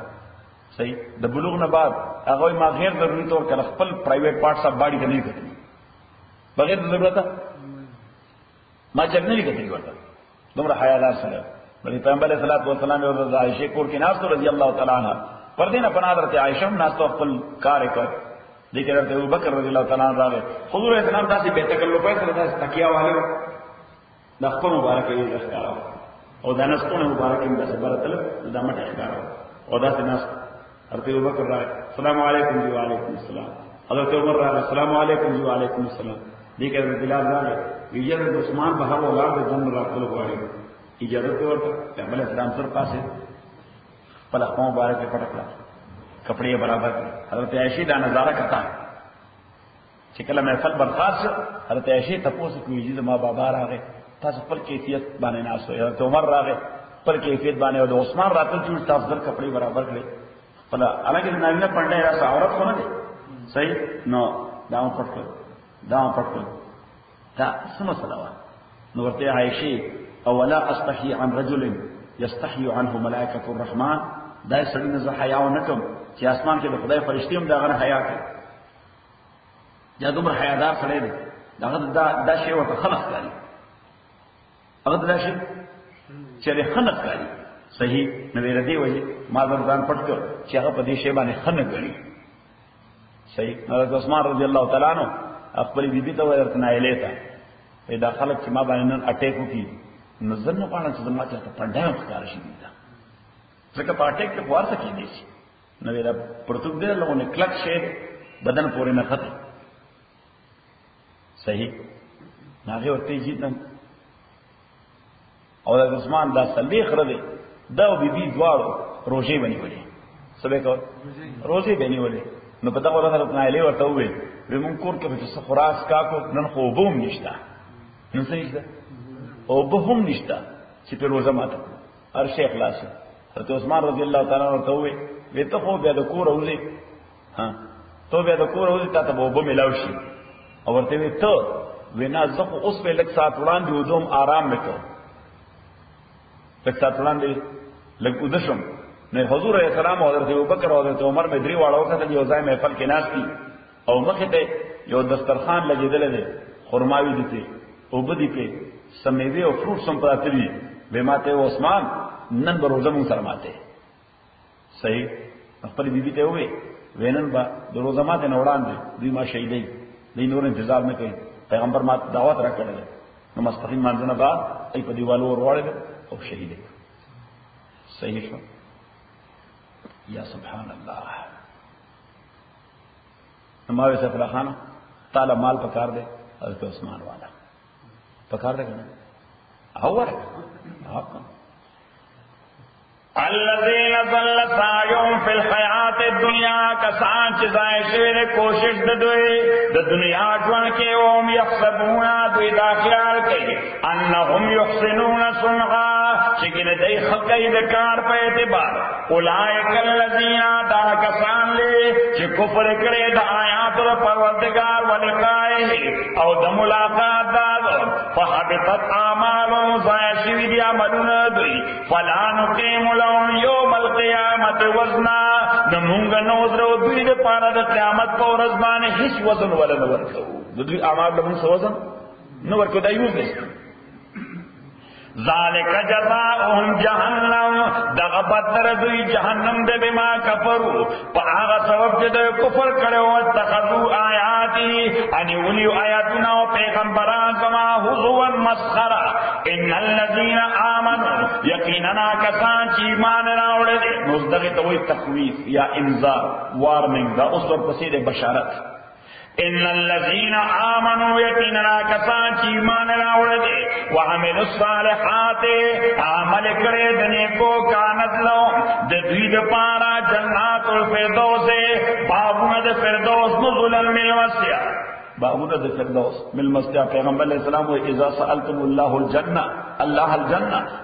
Speaker 3: صحیح د بلوغ نه بعد هغه ما غیر ضروري طور کله خپل پرایویټ پارټس اپ باډي ته نه کړی بغیر د ضرورت ما جګ نه کړی ورته دومره حیادار سره. بلې پیغمبر صلی الله علیه وسلم او د عائشہ کور کې ناس رضی الله تعالی عنها پر دینه پناه حضرت عائشہ ناس خپل کار کړ. لیکن حضرت ابوبکر رضی الله تعالی عنہ راغی حضور اسلام داسې به تکلف سره داسې تکیه والے د خپل مبارک یې ښکارا او د ناس په مبارک یې داسې برتل د مټ ښکارا او داسې ناس حضرت ابوبکر راغی السلام علیکم و علیکم السلام. حضرت عمر راغی السلام علیکم و علیکم السلام. لیکن بلال راغی یې د عثمان په هغه اولاد د جنت راتلو غواړي اجازه ورته پیغمبر اسلام سره پاسه په خپل مبارک کې پټکړه کپڑے برابر کړ. حضرت عائشہ دا نظارہ کتا چې کله محفل برخاست حضرت عائشہ تاسو کوی چې ما بابا راغی تاسو خپل کیفیت باندې ناسو. حضرت عمر راغی پر کیفیت باندې او د عثمان راته چې تاسو در کپڑے برابر کړي فلا الګ نه پنده را عورت خو نه دي صحیح نو دا پټ کړ دا څه مسله وه نو ورته عائشې اولا استحي عن رجل يستحي عنه ملائکه الرحمن دا سړی نه زه حیا ونکم چې اسمان کې د خدای فرشتي هم دا غره حیا کوي دا دومره حیادار سړی دی دا شی ورته خلق کوي هغه دا شی چې خلق کوي صحیح نو ویل دی وایي ما ځان پټ کړ چې هغه په دې شی باندې خلق کوي صحیح حضرت عثمان رضی الله تعالی عنہ خپل بیبي ته ورته نه لیتا دا خلک چې ما باندې نن اٹیک وکړي نو زه نه غواړم چې زما ته پنډای ښکار شي دا ځکه په اٹیک کې ورته کېدی شي نو دا پرتګ دې له کلک شی بدن پورې نه خطر صحیح هغه ورته جیتم او د عثمان دا صدیق رضی دا او بیبي دواړو روزي بنی ولې سبه کو روزي بنی ولې نو په دغه ورځ نه لې ورته وې به مونږ کور کې چې خراس کا کو نن خو بوم نشتا نن څه نشتا او به هم نشتا چې په روزه ماته هر شي اخلاص حضرت عثمان رضی الله تعالی عنہ ته وې ته خو بیا د کور اوځي ها ته بیا د کور اوځي ته به ملاو شي او ورته وې ته وینا زه خو اوس په لک سات وړاندې ودوم آرام وکړ لک سات وړاندې لک ودشم نه حضور اسلام او حضرت ابوبکر او حضرت عمر مې درې واړو کته یو ځای محفل کې ناشتي او مخه ته یو دسترخوان لګیدل دی خرماوي دي او بدی په سمیوي او فروټ سم پراته دي به ماته عثمان نن به روزه مون سره ماته صحیح خپل بیبي ته وې وینن با د روزه ماته نه وړاندې دوی ما شهیدای دوی نور انتظار نه کوي پیغمبر ما دعوت را کړل نو مستقیم مانځنه بعد ای په دیوالو ورواړل او شهیدای صحیح شو یا سبحان الله نماوی سے فلا خانہ تعالی مال پکار دے حضرت عثمان والا پکار دے کنا آور آپ کنا
Speaker 1: الذين ضل سعيهم في الحياة الدنيا کسان چې ځای شوی کوشش د دوی د دنیا ژوند کې اوم يحسبون دوی دا خیال کوي انهم يحسنون صنعا چې ګنه دای خدای د کار په اعتبار اولئک الذين دا کسان چې کفر کړي د آیات او پروردگار ولقائه او د ملاقات دادو فحبطت اعمالهم ضای شوی دي عملونه دوی فلا نقيم یوم القیامت وزنا نمونگ نوزرو دوی دے پانا دا قیامت کو رزبان حس وزن ولا نورکو دوی اعمال لمن سو وزن نورکو دا یوز دیست ذالک جزاؤہم جہنم دغبت در دوی جہنم دے بما کفرو پا آغا سبب جدے کفر کرے واتخذو آیاتی انی ولیو آیاتنا و پیغمبران کما حضوا مسخرا ان الذین آمنوا یقیننا کسان چی ایمان راوڑے دے مصدقی توی تخویف یا انذار وارننگ دا اس پر پسید بشارت ان الذين آمنوا یقیننا کسان چی ایمان راوڑے دے وعملوا الصالحات عمل کرے دنے کو کانت لو دوی د پارا جنات الفردوس بابون د فردوس نزلا من وسع بابون د فردوس من وسع پیغمبر علیہ السلام و اذا سألتم الله الجنة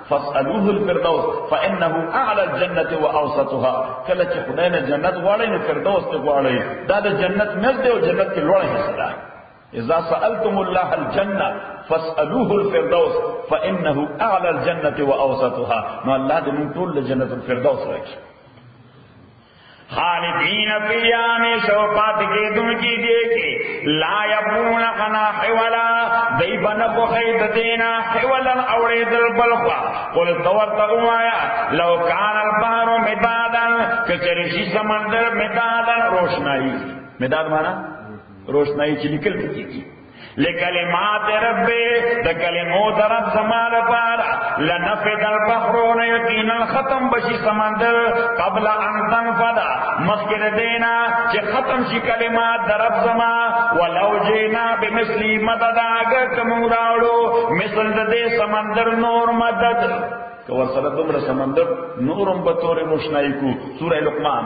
Speaker 1: فاسألوه الفردوس فإنه اعلى الجنة واوسطها کله چې خدای نه جنت غواړي نو فردوس ته غواړي دا د جنت مزد او جنت کې لوړه حصہ ده اذا سألتم الله الجنة فاسألوه الفردوس فإنه اعلى الجنة واوسطها نو الله دې موږ ټول جنت الفردوس راکړي خالدین فیہا ہمیشہ پات کے دن کی دے کے لا یبون خنا حولا دی بنکو خید دینا حولا اوڑی دل بلخوا قل تورتقو آیا لو کان البحر مدادا کچرشی سمندر مدادا روشنائی مداد مانا روشنائی چی نکل سکی کی لکلمات رب دا کلمات رب زمان پارا لنفد البحرون یقینا ختم بشی سمندر قبل ان تنفدا مسکر دینا چی ختم شی کلمات دا رب زمان ولو جینا بمثلی مدد اگر کموراوڑو مثل دے سمندر نور مدد کور سردم را سمندر نورم بطور روشنائی کو سورہ لقمان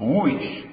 Speaker 3: 20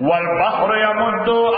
Speaker 3: والبحر يمد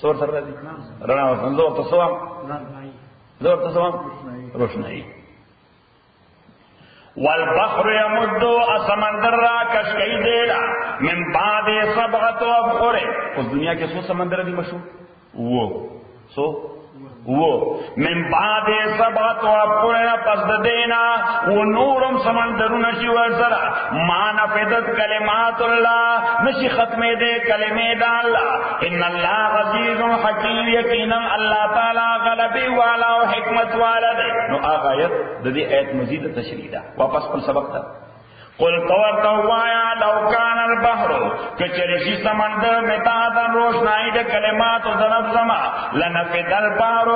Speaker 3: صور سر رہی رنا وسن زور تصوام روشنائی والبحر يمد سمندر را کشکئی دیلا من بعد سبغت ابخر اس دنیا کے سو سمندر دی مشہور وہ من بعد سبغت ابخر پس دینا وہ نورم سمندر نشی ورزرا ما نفدت کلمات اللہ نشی ختم دے کلمے دا اللہ ان اللہ عزیز حکیم یقینا اللہ تعالی غلبی والا و حکمت والا دے نو آغایت دی ایت مزید تشریح دا واپس پر سبق تا قل قورتا ہوایا لو کان البحر کچرشی سمندر متادا روشنائی دے کلمات و ذنب زما لنفد البحر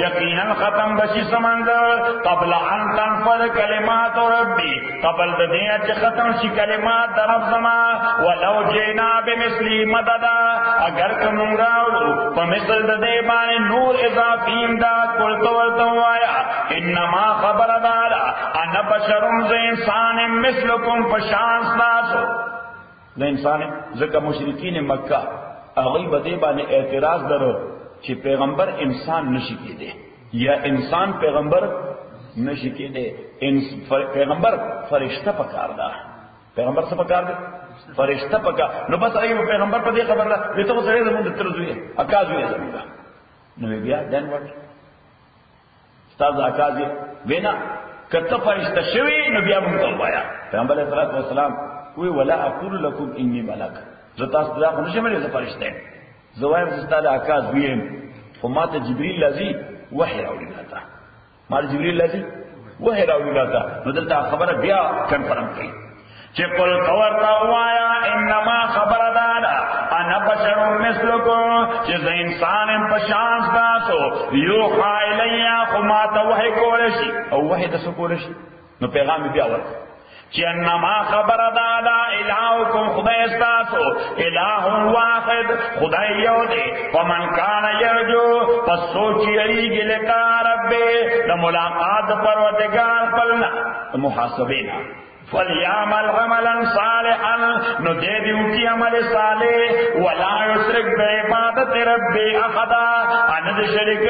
Speaker 3: یقینا ختم بشی سمندر قبل ان تنفد کلمات ربی قبل دنیا چی ختم شی کلمات ذنب زما ولو جینا بمثلی مددا اگر کمون راولو فمثل دے بانے نور اضافی امداد قل قورتا ہوایا انما خبر دارا انا بشرم زی انسان مثلکم پشانس ناسو دا انسان ذکر مشرکین مکہ اغیب دے بانے اعتراض درو چی پیغمبر انسان نشی کے دے یا انسان پیغمبر نشی کے دے پیغمبر فرشتہ پکار دا پیغمبر سے پکار دے فرشتہ پکار نو بس آئی وہ پیغمبر پا دے خبر دا یہ تو سرے زمون دتر زوئے اکاز ہوئے زمون دا نو بیا دین وٹ استاذ اکاز بینا کتب فرشتہ شوی نبی منتظر بایا پیغمبر علیہ السلام کوئی ولا اقول لکم انی ملک زتاس دا خونش میرے ز فرشتہ زوائم استاد اکاز ویم فمات جبریل لذی وحی راولی لاتا مار جبریل لذی وحی راولی لاتا نو دلتا خبر بیا کنفرم کی چه قل قورتا ہوایا انما خبر دادا انا بشر مثلکم چیز انسان پشانس داسو یوحا الیا خماتا وحی کولشی او وحی دسو کولشی نو پیغامی بیا ورک چی انما خبر دادا الہوکم خدای استاسو الہ واحد خدای یو دے ومن کان یرجو پس سوچی علیگی لکا ربی دا ملاقات پروردگار پلنا محاسبینا فَلْيَعْمَلْ عَمَلًا صَالِحًا نُجَدِّهُ فِي عَمَلِ صَالِحٍ وَلَا يُشْرِكْ بِعِبَادَةِ رَبِّهِ أَحَدًا أَنَدْ شَرِكَ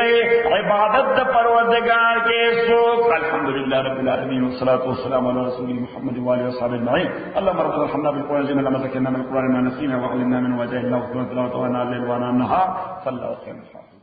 Speaker 3: عبادت پروردگار کے سوک الحمدللہ رب العالمین والصلاة والسلام على رسول محمد وآله وصحبه أجمعين اللهم ربنا ارحمنا بالقرآن العظيم لما ذكرنا من القرآن ما نسينا وعلمنا منه وجعلنا وقتنا تلاوته وانا الليل وانا النهار فالله خير